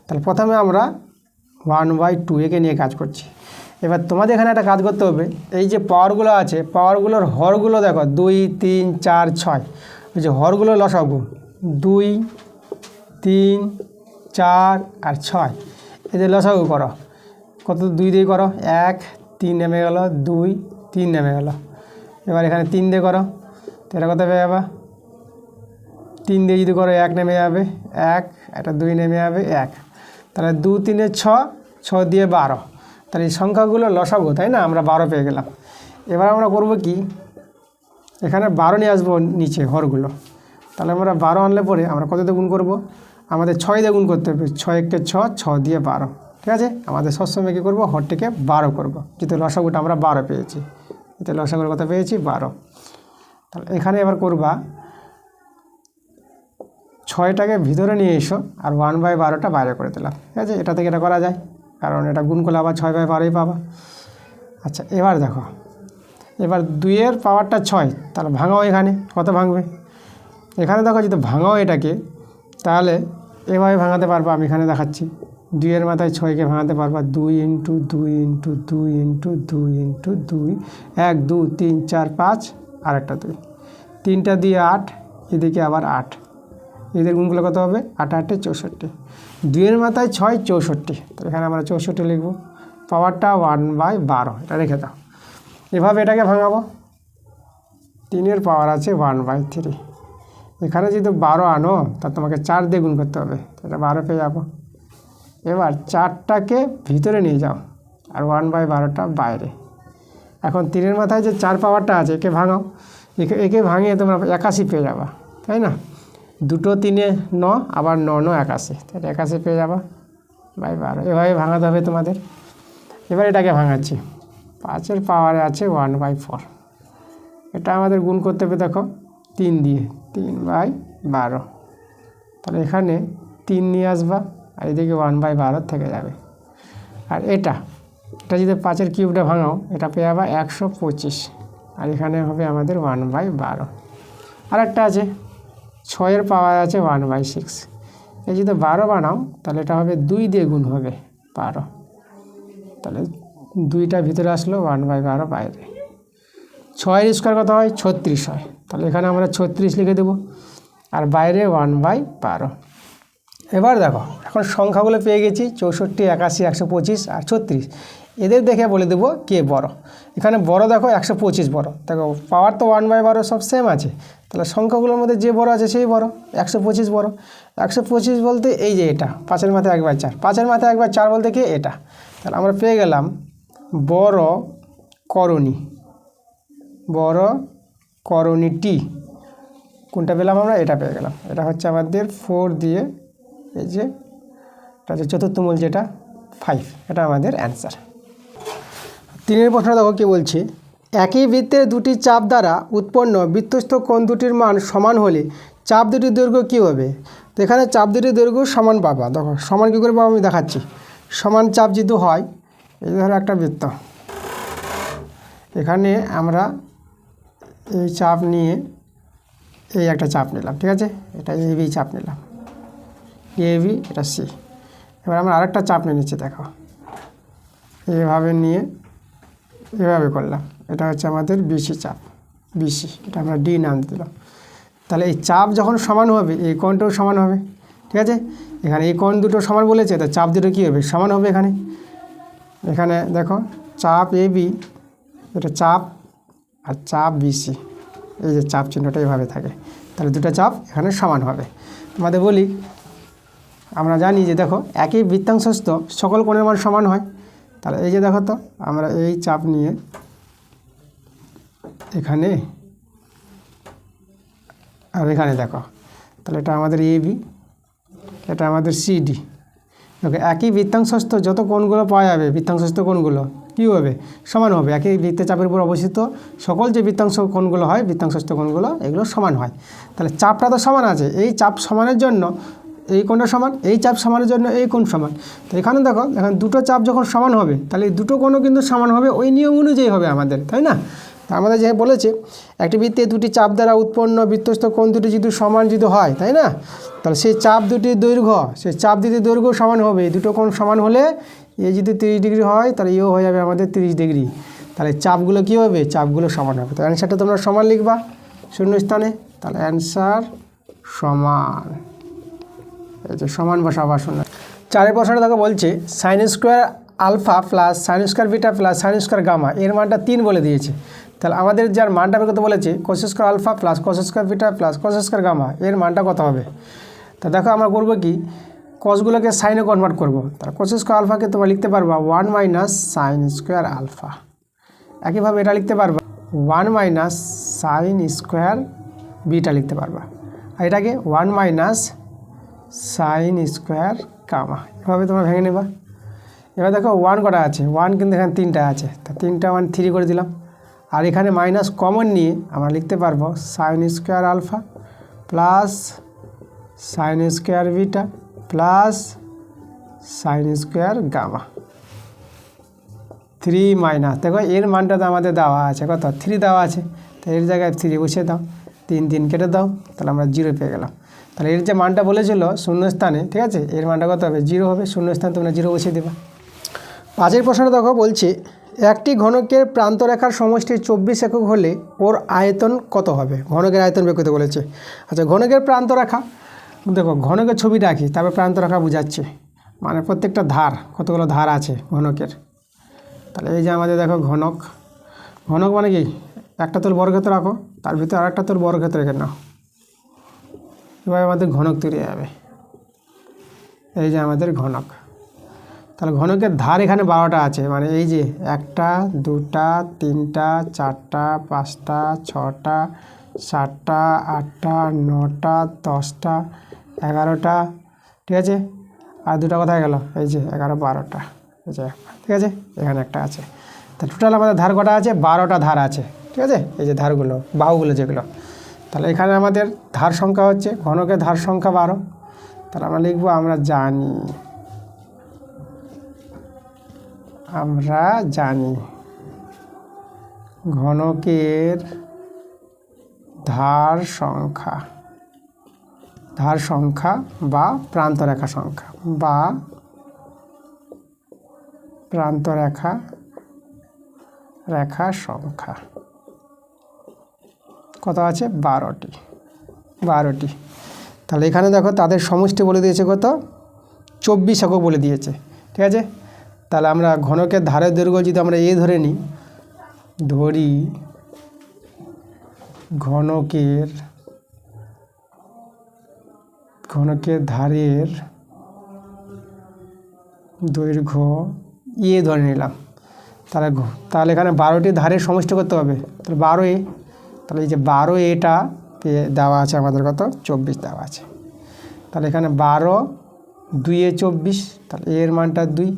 তাহলে প্রথমে আমরা 1/2 একে নিয়ে কাজ করছি। এবার তোমাদের এখানে একটা কাজ করতে হবে, এই যে পাওয়ারগুলো আছে, পাওয়ারগুলোর হরগুলো দেখো 2, 3, 4, 6, ওই যে হরগুলো লসাগু 2, 3, 4 আর 6, এদের লসাগু করো। কত 2 দিয়ে করো, 1, 3 নেমে গেল, 2, 3 নেমে গেল। এবার এখানে 3 দিয়ে করো, তো এটা কত পেয়ে যাবে? 3 দিয়ে যদি করো 1 নেমে যাবে, 1, এটা 2 নেমে যাবে 1, তাহলে 2, 3, 6, 6 দিয়ে 12। তাহলে এই সংখ্যাগুলো লসাগু, তাই না? আমরা 12 পেয়ে গেলাম। এবার আমরা করব কি, এখানে 12 নিয়ে আসবো নিচে হরগুলো। তাহলে আমরা 12 আনলে পরে আমরা কত দিয়ে গুণ করবো? আমাদের 6 দিয়ে গুণ করতে হবে। 6 একে 6, 6 দিয়ে 12, ঠিক আছে? আমাদের সবসময় কী করবো, হরটিকে 12 করব, যেহেতু লসাগুটা আমরা 12 পেয়েছি। এতে লসাগুর কথা পেয়েছি 12। তাহলে এখানে এবার করবা 6টাকে ভিতরে নিয়ে এসো আর 1/12টা বাইরে করে দিলাম, ঠিক আছে? এটা থেকে এটা করা যায়, কারণ এটা গুণ করলে আবার 6/12ই পাবা। আচ্ছা, এবার দেখো, এবার 2-এর পাওয়ারটা 6, তাহলে ভাঙাও। এখানে কত ভাঙবে? এখানে দেখো যদি ভাঙাও এটাকে, তাহলে এভাবে ভাঙাতে পারবা। আমি এখানে দেখাচ্ছি, 2-এর মাথায় 6কে ভাঙাতে পারবা 2 × 2 × 2 × 2 × 2, 1, 2, 3, 4, 5 আর একটা 2, 3টা দিয়ে 8, এদিকে আবার 8, এদের গুণগুলো কত হবে? 8, 8, 64। 2-এর মাথায় 6, 64, তো এখানে আমরা 64 লিখব। পাওয়ারটা 1/12, এটা রেখে দাও। এভাবে এটাকে ভাঙাবো। 3-এর পাওয়ার আছে 1/3। এখানে যদি 12 আনো, তা তোমাকে 4 দিয়ে গুণ করতে হবে, এটা 12 পেয়ে যাবো। এবার 4টাকে ভিতরে নিয়ে যাও আর 1/12টা বাইরে। এখন 3-এর মাথায় যে 4 পাওয়ারটা আছে, একে ভাঙাও। একে ভাঙিয়ে তোমরা 81 পেয়ে যাবা, তাই না? 2, 3, 9, আবার 9, 9, 81, তাহলে 81 পেয়ে যাবা বাই 12। এভাবে ভাঙাতে হবে তোমাদের। এবার এটাকে ভাঙাচ্ছি, 5-এর পাওয়ারে আছে 1/4। এটা আমাদের গুণ করতে হবে, দেখো 3 দিয়ে, 3/12। তাহলে এখানে 3 নিয়ে আসবা আর এদিকে 1/12 থেকে যাবে। আর এটা যদি 5-এর কিউবটা ভাঙাও, এটা পেয়ে যাবা 125, আর এখানে হবে আমাদের 1/12। আর একটা আছে 6-এর পাওয়ার আছে 1/6। এই যদি 12 বানাও, তাহলে এটা হবে 2 দিয়ে গুণ হবে 12, তাহলে 2টা ভিতরে আসলো, 1/12 বাইরে। 6-এর স্কোয়ার কত হয়? 36 হয়, তাহলে এখানে আমরা 36 লিখে দেবো, আর বাইরে 1/12। এবার দেখো, এখন সংখ্যাগুলো পেয়ে গেছি, 64, 81, 125 আর 36। এদের দেখে বলে দেবো কে বড়। এখানে বড় দেখো 125 বড়, দেখো পাওয়ার তো 1/12 সব সেম আছে, তাহলে সংখ্যাগুলোর মধ্যে যে বড় আছে সেই বড়। 125 বড়। 125 বলতে এই যে এটা, 5-এর মাথায় 1/4, 5-এর মাথায় 1/4 বলতে কি এটা। তাহলে আমরা পেয়ে গেলাম বড় করণী, বড় করণীটি। কোনটা পেলাম আমরা? এটা পেয়ে গেলাম। এটা হচ্ছে আমাদের 4 দিয়ে, এই যে এটা হচ্ছে চতুর্থ মূল, যেটা 5, এটা আমাদের অ্যান্সার। 3-এর প্রশ্ন দেখো কি বলছে, একই বৃত্তের দুটি চাপ দ্বারা উৎপন্ন বৃত্তস্থ কোণ দুটির মান সমান হলে চাপ দুটির দৈর্ঘ্য কী হবে? তো এখানে চাপ দুটির দৈর্ঘ্য সমান পাবা। দেখো সমান কী করে পাবো আমি দেখাচ্ছি। সমান চাপ যদি হয়, এই ধরো একটা বৃত্ত, এখানে আমরা এই চাপ নিয়ে এই একটা চাপ নিলাম, ঠিক আছে? এটা এবি চাপ নিলাম, এবি, এটা সি। এবার আমরা আরেকটা চাপ নিয়ে নিচ্ছি, দেখো এইভাবে নিয়ে এভাবে করলাম, এটা হচ্ছে আমাদের বিসি চাপ, বিসি, এটা আমরা ডি নাম দিলাম। তাহলে এই চাপ যখন সমান হবে, এই কোণটাও সমান হবে, ঠিক আছে? এখানে এই কোণ দুটো সমান বলেছে, তো চাপ দুটো কী হবে? সমান হবে। এখানে দেখো চাপ এবি, এটা চাপ, আর চাপ বিসি, এই যে চাপ চিহ্নটা এইভাবে থাকে, তাহলে দুটো চাপ এখানে সমান হবে। তোমাদের বলি, আমরা জানি যে দেখো একই বৃত্তাংশস্থ সকল কোণের মান সমান হয়। তাহলে এই যে দেখো, তো আমরা এই চাপ নিয়ে এখানে আর এখানে দেখো, তাহলে এটা আমাদের এবি, এটা আমাদের সিডি। দেখো একই বৃত্তাংশস্থ যত কোণগুলো পাওয়া যাবে, বৃত্তাংশস্থ কোণগুলো কী হবে? সমান হবে। একই বৃত্তের চাপের উপর অবস্থিত সকল যে বৃত্তাংশ কোণগুলো হয়, বৃত্তাংশস্থ কোণগুলো, এগুলো সমান হয়। তাহলে চাপটা তো সমান আছে, এই চাপ সমানের জন্য এই কোণটা সমান, এই চাপ সমানের জন্য এই কোণ সমান। তো এখানে দেখো, এখন দুটো চাপ যখন সমান হবে তাহলে এই দুটো কোণও কিন্তু সমান হবে, ওই নিয়ম অনুযায়ী হবে আমাদের, তাই না? তা আমাদের যে বলেছে একটি বৃত্তে দুটি চাপ দ্বারা উৎপন্ন বৃত্তস্থ কোণ দুটি যদি সমান যদি হয়, তাই না, তাহলে সেই চাপ দুটির দৈর্ঘ্য সমান হবে। এই দুটো কোণ সমান হলে এ যদি 30 ডিগ্রি হয় তাহলে এও হয়ে যাবে আমাদের 30 ডিগ্রি। তাহলে চাপগুলো কী হবে? চাপগুলো সমান হবে। তো অ্যান্সারটা তোমরা সমান লিখবা শূন্যস্থানে। তাহলে অ্যান্সার সমান, এই যে সমান বসাবা শূন্য। 4 প্রশ্নটা দেখো বলছে sine square alpha plus sine square beta plus sine square gamma এর মানটা 3 বলে দিয়েছে। তাহলে আমাদের যার মানটা বের করতে বলেছে cos square alpha plus cos square beta plus cos square gamma এর মানটা কত হবে। তা দেখো আমরা করবো কি, কসগুলোকে সাইনে কনভার্ট করব। তাহলে কস স্কোয়ার আলফাকে তোমরা লিখতে পারবা 1 মাইনাস সাইন স্কোয়ার আলফা। একইভাবে এটা লিখতে পারবা 1 মাইনাস সাইন স্কোয়ার বিটা লিখতে পারবা। আর এটাকে 1 মাইনাস সাইন স্কোয়ার গামা, এভাবে তোমরা ভেঙে নেবা। এবার দেখো 1 কটা আছে, 1 কিন্তু এখানে 3টা আছে, তা 3টা 1 3 করে দিলাম। আর এখানে মাইনাস কমন নিয়ে আমরা লিখতে পারবো sine square alpha plus sine square beta plus sine square gamma. 3 minus, দেখো এর মানটা তো আমাদের দেওয়া আছে কত, 3 দেওয়া আছে, তো এর জায়গায় 3 বসিয়ে দাও, 3 3 কেটে দাও, তাহলে আমরা 0 পেয়ে গেলাম। তাহলে এর যে মানটা বলেছিল শূন্যস্থানে, ঠিক আছে, এর মানটা কত হবে, 0 হবে। শূন্যস্থানে তোমরা 0 বসিয়ে দেবা। 5 প্রশ্নটা দেখো বলছে একটি ঘনকের প্রান্তরেখার সমষ্টি 24 একক হলে ওর আয়তন কত হবে। ঘনকের আয়তন বের করতে বলেছে। আচ্ছা, ঘনকের প্রান্তরেখা, দেখো ঘনকের ছবিটা আঁকি, তারপর প্রান্তরেখা বোঝাচ্ছে, মানে প্রত্যেকটা ধার, কতগুলো ধার আছে ঘনকের। তাহলে এই যে আমাদের দেখো ঘনক মানে কি, একটা তোর বর্গক্ষেত্র রাখো, তার ভিতরে আরেকটা তোর বর্গক্ষেত্র রেখে নাও, এভাবে আমাদের ঘনক তৈরি হবে। এই যে আমাদের ঘনক। তাহলে ঘনকের ধার এখানে 12টা আছে, মানে এই যে 1টা 2টা 3টা 4টা 5টা 6টা 7টা 8টা 9টা 10টা 11টা, ঠিক আছে। আর 2টা কোথায় গেল, এই যে 11 12টা, এই যে, ঠিক আছে, এখানে একটা আছে। তা টোটাল আমাদের ধার কটা আছে, 12টা ধার আছে, ঠিক আছে। এই যে ধারগুলো, বাহুগুলো যেগুলো, তাহলে এখানে আমাদের ধার সংখ্যা হচ্ছে, ঘনকের ধার সংখ্যা 12। তাহলে আমরা লিখবো আমরা জানি ঘনকের ধার সংখ্যা বা প্রান্তরেখা সংখ্যা কত আছে, 12টি। তাহলে এখানে দেখো তাদের সমষ্টি বলে দিয়েছে কত, 24 একক বলে দিয়েছে, ঠিক আছে। তাহলে আমরা ঘনকের ধারের দৈর্ঘ্য যদি আমরা ধরে নিই, ঘনকের ধারের দৈর্ঘ্য ধরে নিলাম। তাহলে এখানে 12টি ধারের সমষ্টি করতে হবে, তাহলে 12 তাহলে এই যে 12 এটা দেওয়া আছে আমাদের কত, 24 দেওয়া আছে। তাহলে এখানে 12 2 24, তাহলে এর মানটা 2।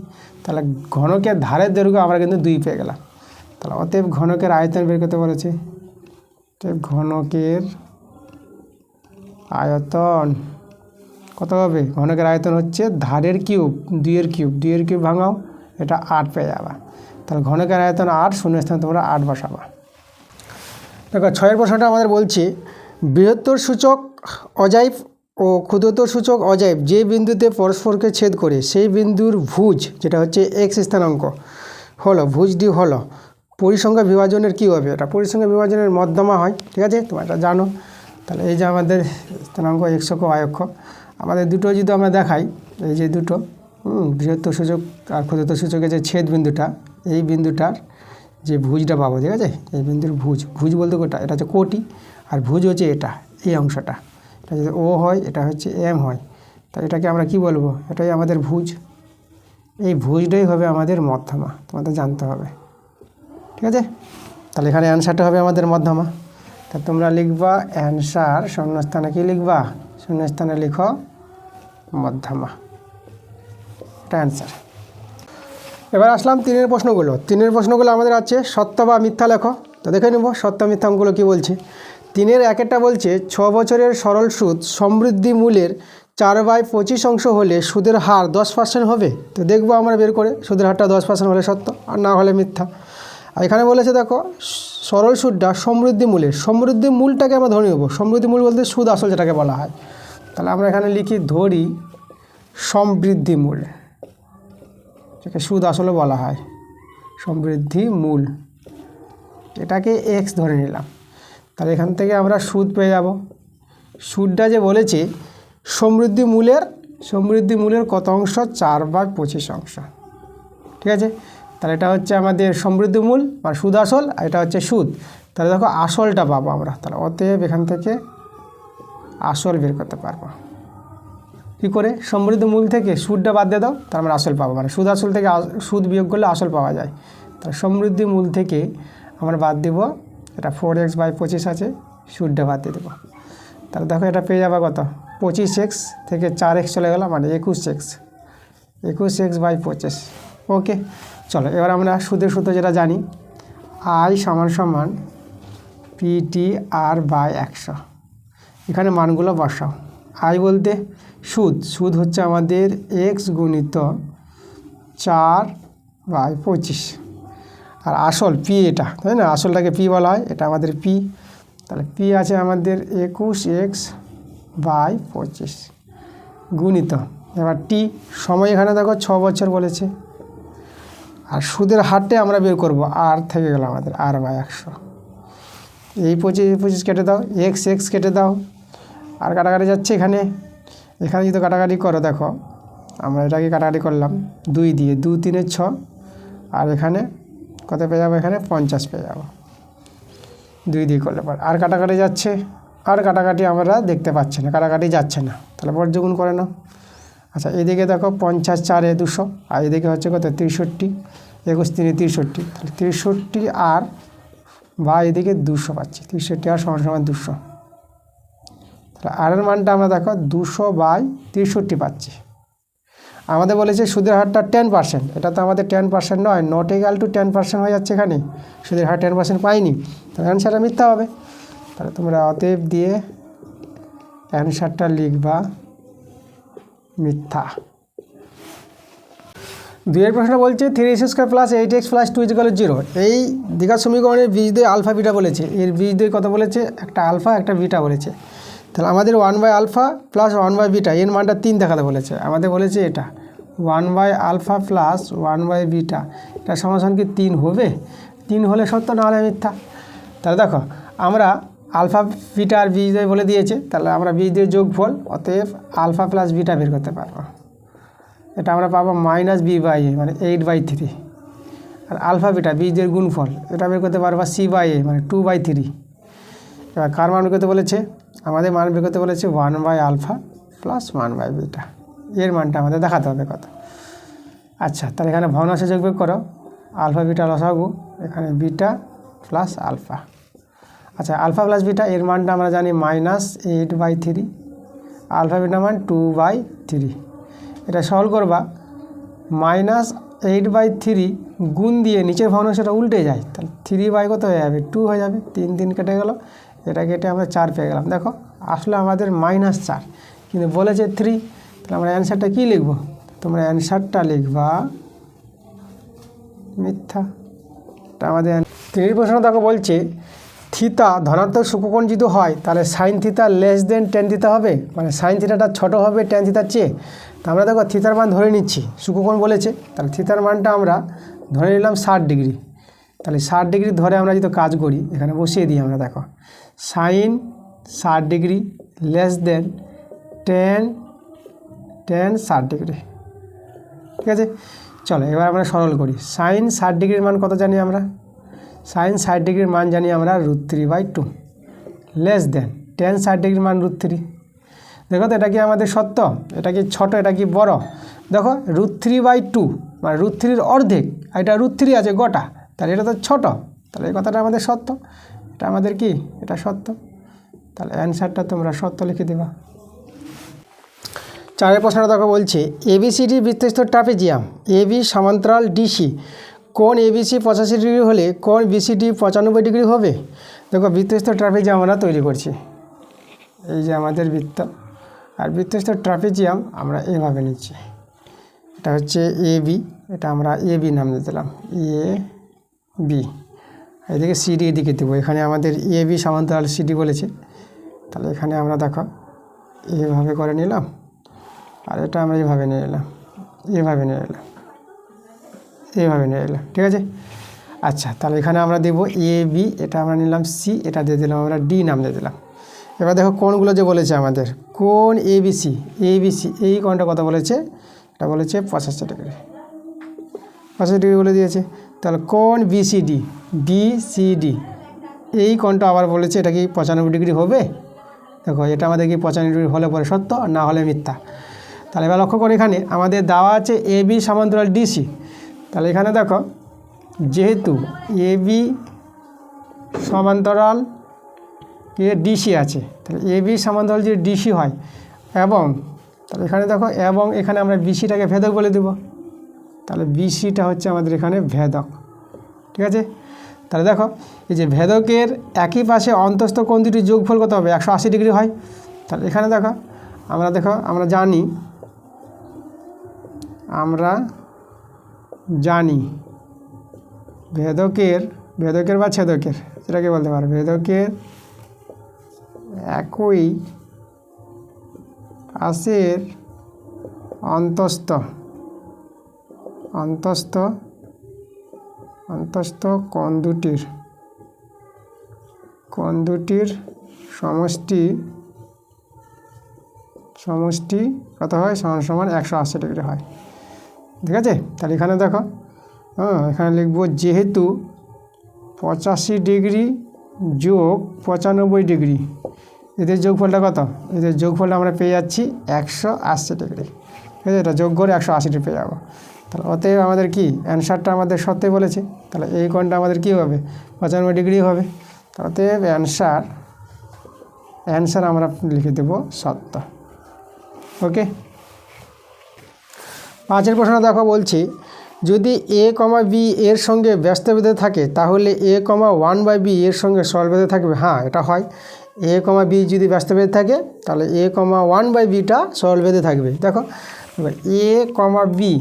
তাহলে ঘনকের ধারের দৈর্ঘ্য আমরা কিন্তু 2 পেয়ে গেলাম। তাহলে অতএব ঘনকের আয়তন বের করতে বলেছে। ঘনকের আয়তন কত হবে, ঘনকের আয়তন হচ্ছে ধারের কিউব, 2 এর কিউব ভাঙাও, এটা 8 পেয়ে যাবা। তাহলে ঘনকের আয়তন 8, শূন্যস্থানে তোমরা 8 বসাবা। দেখো 6 প্রশ্নটা আমাদের বলছে বৃহত্তর সূচক অজাইব ও ক্ষুদ্রতর সূচক অজাইব যে বিন্দুতে পরস্পরকে ছেদ করে সেই বিন্দুর ভুজ, যেটা হচ্ছে x স্থানাঙ্ক হলো, ভুজটি হলো পরিসংখ্যা বিভাজনের কী হবে, এটা পরিসংখ্যা বিভাজনের মধ্যমা হয়, ঠিক আছে, তোমরা এটা জানো। তাহলে এই যে আমাদের স্থানাঙ্ক x অক্ষ y অক্ষ, আমাদের দুটো যদি আমরা দেখাই, এই যে দুটো বৃহত্তর সূচক আর ক্ষুদ্রতর সূচকের যে ছেদ বিন্দুটা, এই বিন্দুটার যে ভুজটা পাবো, ঠিক আছে, এই বিন্দুর ভুজ বলতে কোটা, এটা হচ্ছে কোটি, আর ভুজ হচ্ছে এটা, এই অংশটা, এটা যদি ও হয়, এটা হচ্ছে এম হয়, তাহলে এটাকে আমরা কি বলবো, এটাই আমাদের ভুজ। এই ভুজটাই হবে আমাদের মধ্যমা, তোমাদের জানতে হবে, ঠিক আছে। তাহলে এখানে অ্যান্সারটা হবে আমাদের মধ্যমা। তা তোমরা লিখবা অ্যান্সার, শূন্যস্থানে কি লিখবা, শূন্যস্থানে লিখো মধ্যমা, এটা অ্যান্সার। এবার আসলাম 3 প্রশ্নগুলো আমাদের আছে সত্য বা মিথ্যা লেখো। তো দেখে নেব সত্য মিথ্যা অঙ্কগুলো কী বলছে। 3 এর 1 বলছে 6 বছরের সরল সুদ সমৃদ্ধি মূলের 4/25 অংশ হলে সুদের হার 10% হবে। তো দেখবো আমরা বের করে সুদের হারটা 10% হলে সত্য, আর না হলে মিথ্যা। আর এখানে বলেছে দেখো সরল সুদটা সমৃদ্ধি মূলের, সমৃদ্ধি মূলটাকে আমরা ধরে নেব। সমৃদ্ধি মূল বলতে সুদ আসল যেটাকে বলা হয়। তাহলে আমরা এখানে লিখি ধরি সমৃদ্ধি মূল, যেটাকে সুদ আসলে বলা হয় সমৃদ্ধি মূল, এটাকে x ধরে নিলাম। তাহলে এখান থেকে আমরা সুদ পেয়ে যাব। সুদটা যে বলেছে সমৃদ্ধি মূলের কত অংশ? 4/25 অংশ। ঠিক আছে, তাহলে এটা হচ্ছে আমাদের সমৃদ্ধি মূল আর সুদ আসল, আর এটা হচ্ছে সুদ। তাহলে দেখো আসলটা পাবো আমরা। তাহলে অতএব এখান থেকে আসল বের করতে পারবো। কী করে? সমৃদ্ধি মূল থেকে সুদটা বাদ দিয়ে দাও, তার আমরা আসল পাবো। মানে সুদ আসল থেকে সুদ বিয়োগ করলে আসল পাওয়া যায়। তাহলে সমৃদ্ধি মূল থেকে আমরা বাদ দেব, এটা 4x/25 আছে, সুদটা বাদ দিয়ে দেবো। তাহলে দেখো এটা পেয়ে যাবে কত? 25x থেকে 4x চলে গেল, মানে 21x/25। ওকে, চলো এবার আমরা সুদের সূত্র যেটা জানি, I = PTR/100। এখানে মানগুলো বসাও। I বলতে সুদ হচ্ছে আমাদের x গুণিত 4/25, আর আসল P এটা, তাই না? আসলটাকে P বলা হয়, এটা আমাদের P। তাহলে P আছে আমাদের 21x/25 গুণিত, এবার T সময় এখানে দেখো 6 বছর বলেছে। আর সুদের হারটা আমরা বের করব, আর থেকে গেল আমাদের R/100। এই 25 কেটে দাও, x কেটে দাও, আর কাটাকাটি যাচ্ছে এখানে যদি কাটাকাটি করো, দেখো আমরা এটাকে কাটাকাটি করলাম 2 দিয়ে, 2 3 6, আর এখানে কত পেয়ে যাবো? এখানে 50 পেয়ে যাবো 2 দিয়ে করলে পর। আর কাটাকাটি যাচ্ছে, আর কাটাকাটি আমরা দেখতে পাচ্ছি না, কাটাকাটি যাচ্ছে না। তাহলে বর্জগুণ করে নাও। আচ্ছা, এদিকে দেখো 50 4 200, আর এদিকে হচ্ছে কত? 63, 21 3 63। তাহলে 63 আর বা এদিকে 200 পাচ্ছি, 63 আর সমান 200। তাহলে আর এর মানটা আমরা দেখো 200/63 পাচ্ছি। আমাদের বলেছে সুদের হারটা 10%, এটা তো আমাদের 10% নয়, নট ইকুয়াল টু 10% হয়ে যাচ্ছে এখানে, সুদের হার 10% পাইনি। তাহলে অ্যান্সারটা মিথ্যা হবে। তাহলে তোমরা অতএব দিয়ে অ্যান্সারটা লিখবা মিথ্যা। 2 প্রশ্ন বলছে 3x² + 8x + 2 = 0। এই দ্বিঘাত সমীকরণের বীজদ্বয় আলফা বিটা বলেছে। এর বীজদ্বয় কত বলেছে? একটা আলফা একটা বিটা বলেছে। তাহলে আমাদের 1/α + 1/β এর মানটা 3 দেখাতে বলেছে। আমাদের বলেছে এটা 1/α + 1/β, এটা সমান কি 3 হবে? 3 হলে সত্য, না হলে মিথ্যা। তাহলে দেখো আমরা আলফা বিটা আর বীজদ্বয় বলে দিয়েছে, তাহলে আমরা বীজদ্বয়ের যোগফল, অতএব আলফা + β বের করতে পারবো। এটা আমরা পাবো -b/a, মানে 8/3। আর আলফা বিটা বীজদ্বয়ের গুণফল, এটা বের করতে পারবো c/a, মানে 2/3। এবার কার মান বের করতে বলেছে? আমাদের মান বের করতে বলেছে 1/α + 1/β। এর মানটা আমাদের দেখাতে হবে কত। আচ্ছা, তাহলে এখানে ভগ্নাংশে যোগ বিয়োগ করো, আলফা বিটা লসাগু, এখানে বিটা প্লাস আলফা। আচ্ছা, আলফা প্লাস বিটা এর মানটা আমরা জানি -8/3, আলফা বিটা মান 2/3। এটা সলভ করবা, -8/3 গুণ দিয়ে নিচের ভগ্নাংশটা উল্টে যায়, তাহলে 3/, কত হয়ে যাবে? 2 হয়ে যাবে। 3 3 কেটে গেল, এটা কেটে আমরা 4 পেয়ে গেলাম। দেখো আসলে আমাদের -4, কিন্তু বলেছে 3। তাহলে আমরা অ্যান্সারটা কী লিখব? তোমরা অ্যান্সারটা লিখবা মিথ্যা। এটা আমাদের 3 প্রশ্ন দেখো বলছে থিতা ধনাত্মক সূক্ষ্মকোণ যদি হয়, তাহলে sin θ tan θ হবে, মানে sin θটা ছোটো হবে tan θর চেয়ে। তা আমরা দেখো থিতার মান ধরে নিচ্ছি, সূক্ষ্মকোণ বলেছে, তাহলে থিতার মানটা আমরা ধরে নিলাম 60 ডিগ্রি। তাহলে 60 ডিগ্রি ধরে আমরা যদি কাজ করি, এখানে বসিয়ে দিই আমরা, দেখো sin 60 ডিগ্রি tan 60 ডিগ্রি। ঠিক আছে, চলো এবার আমরা সরল করি। sin 60 ডিগ্রির মান কত জানি আমরা? sin 60 ডিগ্রির মান জানি আমরা √3/2 tan 60 ডিগ্রির মান √3। দেখো তো এটা কি আমাদের সত্য? এটা কি ছোট, এটা কি বড়? দেখো √3/2 মানে √3-এর অর্ধেক, আর এটা √3 আছে গোটা, তাহলে এটা তো ছোট, তাহলে এই কথাটা আমাদের সত্য। এটা আমাদের কি? এটা সত্য। তাহলে অ্যান্সারটা তোমরা সত্য লিখে দেবা। 4 প্রশ্নটা দেখো বলছে ABCD বৃত্তস্থ ট্রাপিজিয়াম, AB সমান্তরাল DC, কোণ ABC 85 ডিগ্রি হলে কোণ BCD 95 ডিগ্রি হবে। দেখো বৃত্তস্থ ট্রাপিজিয়াম আমরা তৈরি করছি। এই যে আমাদের বৃত্ত, আর বৃত্তস্থ ট্রাপিজিয়াম আমরা এভাবে নিচ্ছি, এটা হচ্ছে এ বি, এটা আমরা এ বি নাম দিয়ে দিলাম, এ বি। এদিকে সিডি এদিকে দেবো, এখানে আমাদের এ বি সমান্তরাল সিডি বলেছে, তাহলে এখানে আমরা দেখো এভাবে করে নিলাম, আর এটা আমরা এইভাবে নিয়ে এলাম, এভাবে নিয়ে এলাম, এইভাবে নিয়ে এলাম, ঠিক আছে। আচ্ছা, তাহলে এখানে আমরা দেবো এ বি, এটা আমরা নিলাম সি, এটা দিয়ে দিলাম আমরা ডি নাম দিয়ে দিলাম। এবার দেখো কোণগুলো যে বলেছে আমাদের, কোণ এবিসি, এই কোণটা কত বলেছে, এটা বলেছে 85 ডিগ্রি, 85 ডিগ্রি বলে দিয়েছে। তাহলে কোণ বিসিডি, এই কোণটা আবার বলেছে এটা কি 95 ডিগ্রি হবে। দেখো এটা আমাদের কি 95 ডিগ্রি হলে পরে সত্য, আর না হলে মিথ্যা। তাহলে এবার লক্ষ্য করে এখানে আমাদের দেওয়া আছে এ বি সমান্তরাল ডিসি। তাহলে এখানে দেখো যেহেতু এ বি সমান্তরাল ডিসি আছে, তাহলে এ বি সমান্তরাল যদি ডিসি হয় এবং, তাহলে এখানে দেখো এবং এখানে আমরা বিসিটাকে ভেদক বলে দেব, তাহলে বিসিটা হচ্ছে আমাদের এখানে ভেদক, ঠিক আছে। তাহলে দেখো এই যে ভেদকের একই পাশে অন্তস্থ কোণ দুটির যোগফল কত হবে, 180 ডিগ্রি হয়। তাহলে এখানে দেখো আমরা জানি ভেদকের বা ছেদকের, সেটাকে বলতে পারো, ভেদকের একই পাশের অন্তস্থ কোণ দুটির সমষ্টি কত হয়, সমান 180 ডিগ্রি হয়, ঠিক আছে। তাহলে এখানে দেখো এখানে লিখব যেহেতু 85 ডিগ্রি যোগ 95 ডিগ্রি, এদের যোগফলটা কত, এদের যোগফলটা আমরা পেয়ে যাচ্ছি 180 ডিগ্রি, ঠিক আছে। এটা যোগ করে 180 ডিগ্রি পেয়ে যাবো। তাহলে অতএব আমাদের কি অ্যান্সারটা আমাদের সত্যি বলেছে, তাহলে এই কোণটা আমাদের কি হবে, 95 ডিগ্রি হবে। তাহলে অতএব অ্যান্সার আমরা লিখে দেব সত্য। ওকে, 5 প্রশ্ন দেখো, বলছি যদি এ কমা বি এর সঙ্গে ব্যস্তভেদে থাকে তাহলে এ কমা 1/b এর সঙ্গে সরলভেদে থাকবে। হ্যাঁ, এটা হয়, এ কমা বি যদি ব্যস্তভেদে থাকে তাহলে এ কমা 1/bটা সরলভেদে থাকবে। দেখো এ কমা বি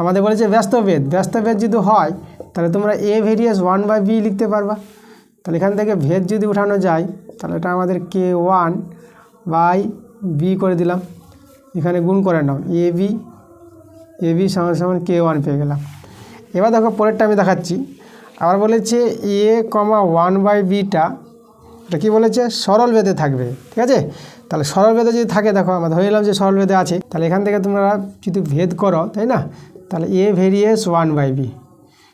আমাদের বলেছে ব্যস্তভেদ যদি হয় তাহলে তোমরা এ ভেরিয়াস 1/b লিখতে পারবা। তাহলে এখান থেকে ভেদ যদি উঠানো যায় তাহলে এটা আমাদের k1/b করে দিলাম, এখানে গুণ করে নাও, এ বি সমান k1 পেয়ে গেলাম। এবার দেখো পরেরটা আমি দেখাচ্ছি, আবার বলেছে এ কমা 1/bটা, এটা কী বলেছে, সরল ভেদে থাকবে, ঠিক আছে। তাহলে সরল ভেদে যদি থাকে, দেখো আমরা ধরে নিলাম যে সরল ভেদে আছে, তাহলে এখান থেকে তোমরা যদি ভেদ করো, তাই না, তাহলে এ ভেরিয়েস 1/b,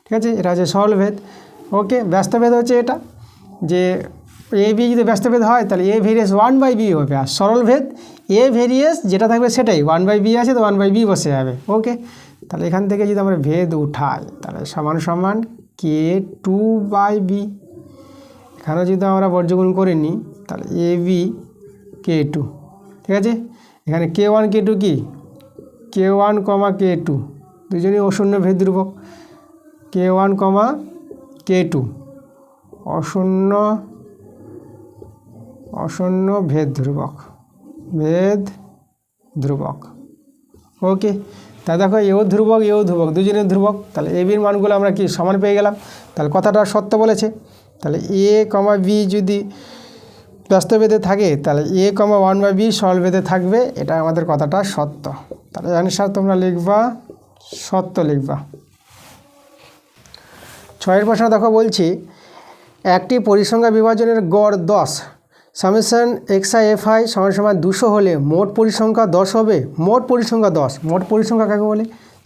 ঠিক আছে, এটা হচ্ছে সরল ভেদ। ওকে, ব্যস্তভেদ হচ্ছে এটা, যে এ বি যদি ব্যস্তভেদ হয় তাহলে এ ভেরিয়েস 1/b হবে, আর সরল ভেদ এ ভেরিয়েস যেটা থাকবে সেটাই 1/b আছে, তো 1/b বসে যাবে। ওকে, তাহলে এখান থেকে যদি আমরা ভেদ উঠাই তাহলে সমান k2/b, এখানে যদি আমরা বর্গগুণ করে নিই তাহলে এ বি k2, ঠিক আছে। এখানে k1 k2 কি, k1 k2 দুজনই অশূন্য ভেদ ধ্রুবক, k1 k2 অশূন্য ভেদ ধ্রুবক। ওকে, তা দেখো এও ধ্রুবক দুজনের ধ্রুবক, তাহলে এ বির মানগুলো আমরা কি সমান পেয়ে গেলাম, তাহলে কথাটা সত্য বলেছে। তাহলে এ কমা বি যদি ব্যস্তভেদে থাকে তাহলে এ কমা 1/b সরলভেদে থাকবে, এটা আমাদের কথাটা সত্য। তাহলে অ্যান্সার তোমরা লিখবা সত্য লিখবা। 6 প্রশ্ন দেখো, বলছি একটি পরিসংখ্যা বিভাজনের গড় 10, সামেশন xi/fi সমান 200 হলে মোট পরিসংখ্যা 10 হবে। মোট পরিসংখ্যা কাকে বলে,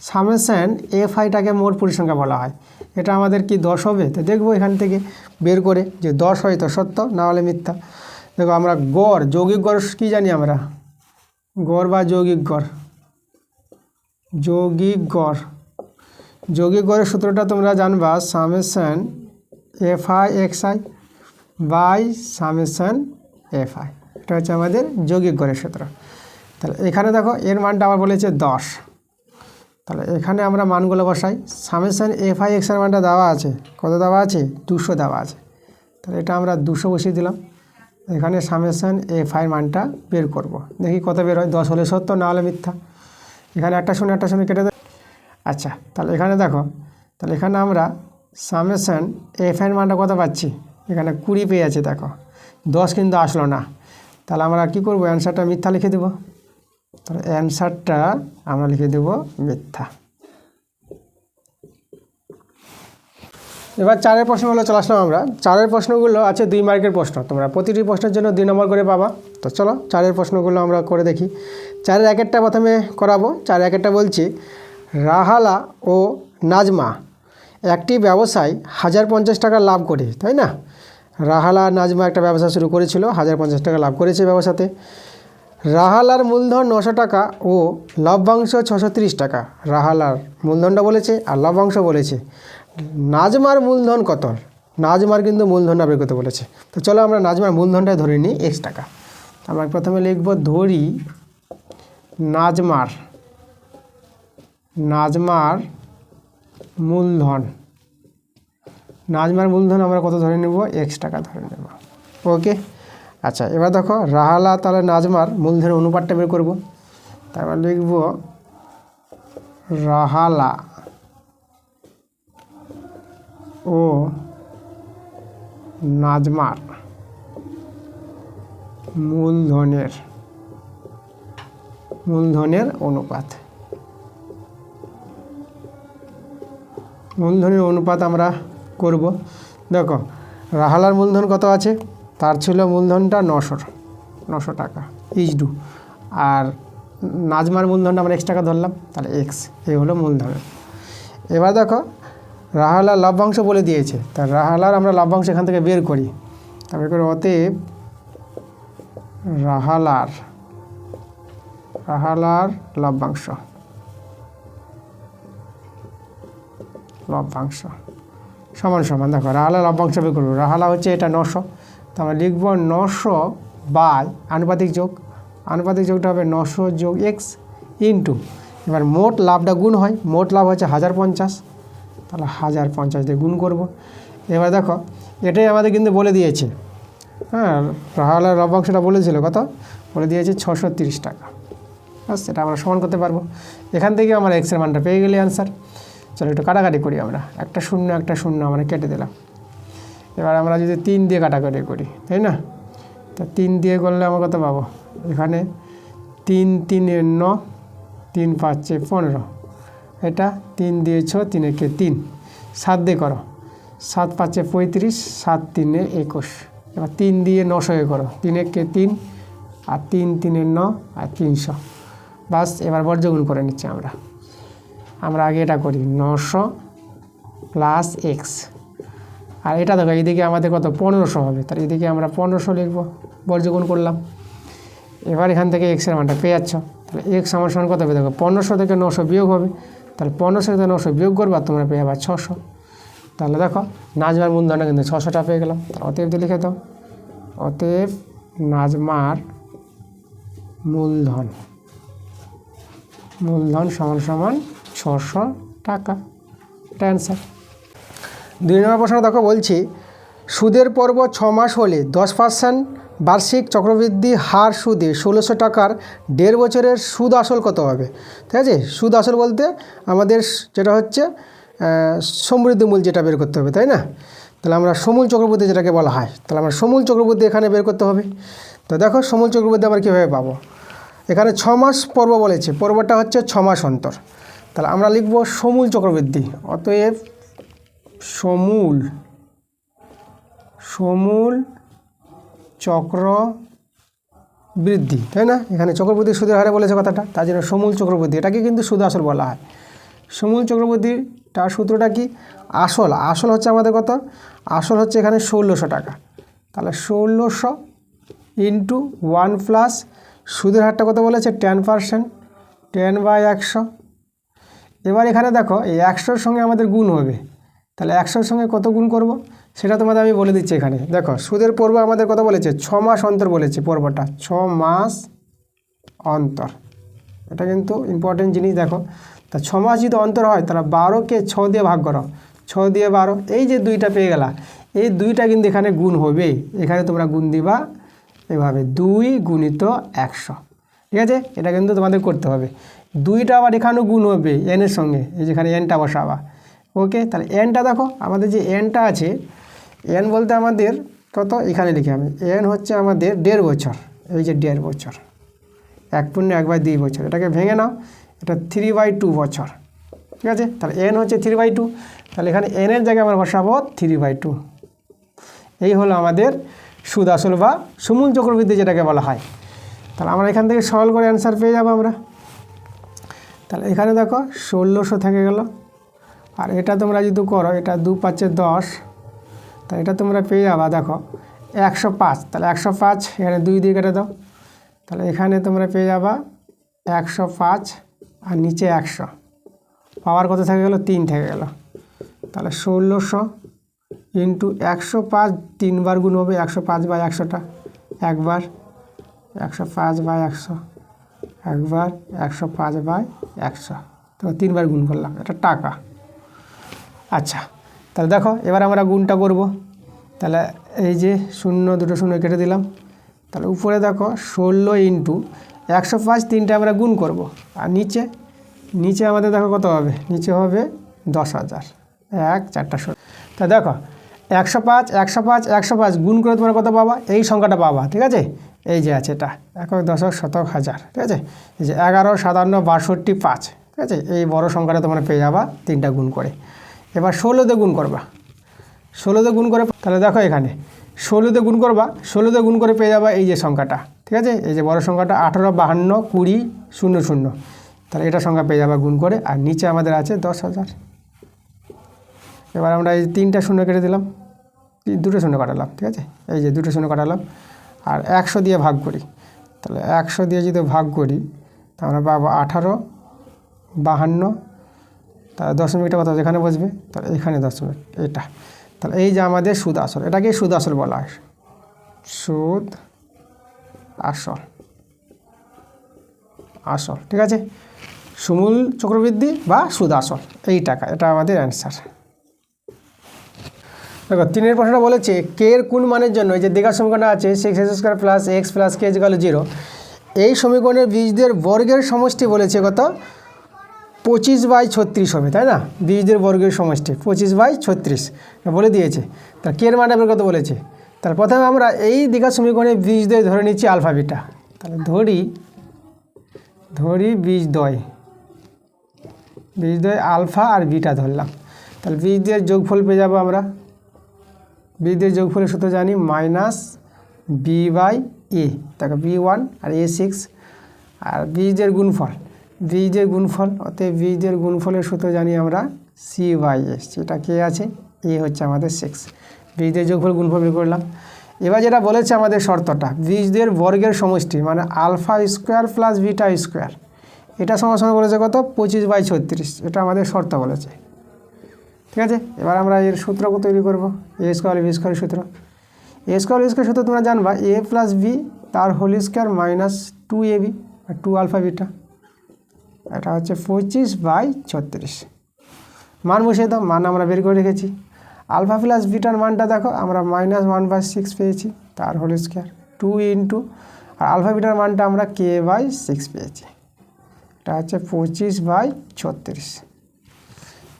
সামেশন fi-টাকে মোট পরিসংখ্যা বলা হয়। এটা আমাদের কি 10 হবে, তো দেখবো এখান থেকে বের করে যে 10 হয় তো সত্য, না হলে মিথ্যা। দেখো আমরা গড়, যৌগিক গড় কী জানি, আমরা গড় বা যৌগিক গড়ের সূত্রটা তোমরা জানবা, summation fi(xi) by summation fi, এটা হচ্ছে আমাদের যৌগিক গড়ের সূত্র। তাহলে এখানে দেখো এর মানটা আবার বলেছে 10, তাহলে এখানে আমরা মানগুলো বসাই, সামেশন fi(x) এর মানটা দেওয়া আছে, কত দেওয়া আছে, 200 দেওয়া আছে, তাহলে এটা আমরা 200 বসিয়ে দিলাম। এখানে সামেশন এফআই মানটা বের করব। দেখি কত বের হয়, 10 হলে সত্য, না হলে মিথ্যা। এখানে একটা শূন্য কেটে দেয়। আচ্ছা, তাহলে এখানে দেখো, তাহলে এখানে আমরা সামেশন এফআই মানটা কত পাচ্ছি, এখানে 20 পেয়ে আছে। দেখো 10 কিন্তু আসলো না, তাহলে আমরা কি করব, অ্যান্সারটা মিথ্যা লিখে দেব। তাহলে অ্যান্সারটা আমরা লিখে দেব মিথ্যা। এবার 4 প্রশ্নগুলো চলে আসলাম আমরা। 4 প্রশ্নগুলো আছে 2 মার্কের প্রশ্ন, তোমরা প্রতিটি প্রশ্নের জন্য 2 নম্বর করে পাবা। তো চলো 4 প্রশ্নগুলো আমরা করে দেখি। 4 এক একটা প্রথমে করাবো। 4 এক একটা বলছি, রাহালা ও নাজমা একটি ব্যবসায় 1050 টাকা লাভ করে, তাই না? রাহালা নাজমা একটা ব্যবসা শুরু করেছিল, 1050 টাকা লাভ করেছে ব্যবসাতে। রাহালার মূলধন 900 টাকা ও লভ্যাংশ 630 টাকা। রাহালার মূলধনটা বলেছে আর লভ্যাংশ বলেছে। নাজমার মূলধন কত? নাজমার কিন্তু মূলধনটা বের করতে বলেছে। তো চলো আমরা নাজমার মূলধনটা ধরে নিই X টাকা। আমরা প্রথমে লিখব, ধরি নাজমার মূলধন। নাজমার মূলধন আমরা কত ধরে নেব, X টাকা ধরে নেব। ওকে। আচ্ছা, এবার দেখো রাহালা তাহলে নাজমার মূলধনের অনুপাতটা বের করব। তারপর লিখব রাহালা ও নাজমার মূলধনের অনুপাত। মূলধনের অনুপাত আমরা করব। দেখো রাহালার মূলধন কত আছে, তার ছিল মূলধনটা 900 টাকা ইজডু, আর নাজমার মূলধনটা আমরা X টাকা ধরলাম, তাহলে X, এই হলো মূলধন। এবার দেখো রাহালার লভ্যাংশ বলে দিয়েছে, তা রাহালার আমরা লভ্যাংশ এখান থেকে বের করি। তারপরে করে অতএব রাহালার লভ্যাংশ সমান দেখো রাহালার লভ্যাংশ বের করবো। রাহালা হচ্ছে এটা 900, তো আমরা লিখব 900 বাই আনুপাতিক যোগটা হবে 900 যোগ X ইন্টু, এবার মোট লাভটা গুণ হয়, মোট লাভ হচ্ছে 1050, তাহলে 1050 দিয়ে গুণ করব। এবার দেখো এটাই আমাদের কিন্তু বলে দিয়েছে, হ্যাঁ, রাহালার লভ্যাংশটা বলেছিল কত, বলে দিয়েছে 630 টাকা। বাস, এটা আমরা সমান করতে পারবো। এখান থেকে আমরা X এর মানটা পেয়ে গেলে অ্যান্সার। চলো একটু কাটাকাটি করি আমরা, একটা শূন্য আমরা কেটে দিলাম। এবার আমরা যদি 3 দিয়ে কাটাকাটি করি, তাই না, তা 3 দিয়ে করলে আমরা কত পাবো, এখানে 3 3 9, 3 5 15, এটা 3 দিয়ে 6, 3 একে 3, 7 দিয়ে করো, 7 5 35, 7 3 21, এবার 3 দিয়ে 900 করো, 3 একে 3, আর 3 3 9 আর 300। বাস, এবার বর্গগুণ করে নিচ্ছি আমরা আগে এটা করি 900 প্লাস X, আর এটা দেখো এইদিকে আমাদের কত 1500 হবে, তাহলে এদিকে আমরা 1500 লিখব, বর্গগুণ করলাম। এবার এখান থেকে X এর মানটা পেয়ে যাচ্ছ, তাহলে X সমান কত হবে, দেখো 1500 থেকে 900 বিয়োগ হবে, তাহলে 1500 থেকে 900 বিয়োগ করবা, তোমরা পেয়ে যাবে 600। তাহলে দেখো নাজমার মূলধনটা কিন্তু 600টা পেয়ে গেলাম। অতএব দিয়ে লিখে দাও, অতএব নাজমার মূলধন সমান 600 টাকা, এটা অ্যান্সার। 2 নম্বর প্রশ্ন দেখো, বলছি সুদের পর্ব 6 মাস হলে 10% বার্ষিক চক্রবৃদ্ধি হার সুদে 1600 টাকার 1.5 বছরের সুদ আসল কত হবে? ঠিক আছে, সুদ আসল বলতে আমাদের যেটা হচ্ছে সমৃদ্ধি মূল, যেটা বের করতে হবে, তাই না? তাহলে আমরা সমূল চক্রবৃদ্ধি যেটাকে বলা হয়, তাহলে আমরা সমূল চক্রবৃদ্ধি এখানে বের করতে হবে। তো দেখো সমূল চক্রবৃদ্ধি আমরা কীভাবে পাবো, এখানে 6 মাস পর্ব বলেছে, পর্বটা হচ্ছে 6 মাস অন্তর, তাহলে আমরা লিখব সমূল চক্রবৃদ্ধি। অতএব সমূল চক্রবৃদ্ধি, তাই না, এখানে চক্রবৃদ্ধি সুদের হারে বলেছে কথাটা, তার জন্য সমূল চক্রবৃদ্ধি, এটাকে কিন্তু সুদ আসল বলা হয়। সমূল চক্রবৃদ্ধিটার সূত্রটা কি, আসল হচ্ছে আমাদের কত, আসল হচ্ছে এখানে 1600 টাকা, তাহলে 1600 ইন্টু 1 প্লাস সুদের হারটা কত বলেছে 10%, 10/100। এবার এখানে দেখো এই 100-র সঙ্গে আমাদের গুণ হবে, তাহলে 100-র সঙ্গে কত গুণ করব সেটা তোমাদের আমি বলে দিচ্ছি। এখানে দেখো সুদের পর্ব আমাদের কত বলেছে, 6 মাস অন্তর বলেছে, পর্বটা 6 মাস অন্তর, এটা কিন্তু ইম্পর্টেন্ট জিনিস। দেখো তা 6 মাস যদি অন্তর হয়, তাহলে 12কে 6 দিয়ে ভাগ করো, 6 দিয়ে 12, এই যে 2টা পেয়ে গেলা, এই 2টা কিন্তু এখানে গুণ হবে, এখানে তোমরা গুণ দিবা এভাবে 2 গুণিত 100, ঠিক আছে? এটা কিন্তু তোমাদের করতে হবে। 2টা আবার এখানেও গুণ হবে এনের সঙ্গে, এই যেখানে এনটা বসাবা। ওকে, তাহলে এনটা দেখো, আমাদের যে এনটা আছে, এন বলতে আমাদের কত, এখানে লিখে আমি, এন হচ্ছে আমাদের 1.5 বছর, এই যে 1.5 বছর, 1/1/2 বছর, এটাকে ভেঙে নাও, এটা 3/2 বছর, ঠিক আছে? তাহলে এন হচ্ছে 3/2, তাহলে এখানে এনের জায়গায় আমরা বসাবো 3/2। এই হলো আমাদের সুদ আসল বা সমূল চক্রবৃদ্ধি যেটাকে বলা হয়। তাহলে আমরা এখান থেকে সরল করে অ্যান্সার পেয়ে যাবো আমরা। তাহলে এখানে দেখো 1600 থেকে গেল, আর এটা তোমরা যদি করো, এটা 2 × 5 = 10, তাহলে এটা তোমরা পেয়ে যাবা দেখো 105। তাহলে 105 এখানে 2 দিয়ে কেটে দাও, তাহলে এখানে তোমরা পেয়ে যাবা 105 আর নিচে 100, পাওয়ার কত থেকে গেল, 3 থেকে গেল। তাহলে 1600 ইন্টু 105, 3 বার গুণ হবে, 105/100টা একবার, 105/100 একবার, 105/100, তো 3 বার গুণ করলাম, এটা টাকা। আচ্ছা, তাহলে দেখো এবার আমরা গুণটা করব। তাহলে এই যে 0 2টো 0 কেটে দিলাম, তাহলে উপরে দেখো 16 ইন্টু 105, 3টা আমরা গুণ করব, আর নিচে আমাদের দেখো কত হবে, নিচে হবে 10,000, 1 4টা 16। তা দেখো 105 105 105 গুণ করে তোমরা কত পাবা, এই সংখ্যাটা পাবা, ঠিক আছে? এই যে আছে এটা 1 দশক শতক হাজার, ঠিক আছে? এই যে 11 57 62 5, ঠিক আছে? এই বড় সংখ্যাটা তোমরা পেয়ে যাবা 3টা গুণ করে। এবার 16 গুণ করবা, 16 গুণ করে, তাহলে দেখো এখানে 16 গুণ করবা, 16 গুণ করে পেয়ে যাবা এই যে সংখ্যাটা, ঠিক আছে? এই যে বড় সংখ্যাটা 18 52 20 00, তাহলে এটা সংখ্যা পেয়ে যাবা গুণ করে, আর নিচে আমাদের আছে 10,000। এবার আমরা এই 3টা 0 কেটে দিলাম, 2টো 0 কাটালাম, ঠিক আছে? এই যে 2টো 0 কাটালাম, আর 100 দিয়ে ভাগ করি, তাহলে 100 দিয়ে যদি ভাগ করি, তাহলে পাবো 18 52, তাহলে দশমিকটা কত এখানে বসবে, তাহলে এখানে দশমিক, এটা। তাহলে এই যে আমাদের সুদ আসল, এটাকে সুদ আসল বলা হয়, সুদ আসল, ঠিক আছে? সমূল চক্রবৃদ্ধি বা সুদ আসল, এই টাকা, এটা আমাদের অ্যান্সার। দেখো 3 প্রশ্নটা বলেছে কে এর কোন মানের জন্য, এই যে দ্বিঘাত সমীকরণটা আছে 6x² + x + k = 0, এই সমীকরণের বীজদের বর্গের সমষ্টি বলেছে কত, 25/36 হবে, তাই না? বীজদের বর্গের সমষ্টি 25/36 বলে দিয়েছে। তাহলে কে এর মানটা বের কত বলেছে, তাহলে প্রথমে আমরা এই দ্বিঘাত সমীকরণের বীজদ্বয় ধরে নিচ্ছি আলফা বিটা। তাহলে ধরি বীজদ্বয় আলফা আর বিটা ধরলাম। তাহলে বীজদের যোগফল পেয়ে যাবো আমরা, বীজদের যোগফলের সূত্র জানি -b/a, দেখো b1 আর a6, আর বীজদের গুণফল, অতএব বীজদের গুণফলের সূত্র জানি আমরা c/s, যেটা কে আছে, a হচ্ছে আমাদের 6, বীজদের যোগফল গুণফল বের করলাম। এবার যেটা বলেছে আমাদের শর্তটা, বীজদের বর্গের সমষ্টি মানে α² + β², এটা সমান বলেছে কত, 25/36, এটা আমাদের শর্ত বলেছে, ঠিক আছে? এবার আমরা এর সূত্র তৈরি করব, a² + b² সূত্র। a² b² সূত্র তোমরা জানবা, a + b তার whole square - 2ab, 2 alpha beta, এটা হচ্ছে 25/36। মান বসিয়ে দাও, মান আমরা বের করে রেখেছি। আলফা প্লাস বিটার মানটা দেখো, আমরা -1/6 পেয়েছি, তার হোল স্কয়ার 2 ইন্টু, আর আলফা বিটার মানটা আমরা k/6 পেয়েছি, এটা হচ্ছে 25/36।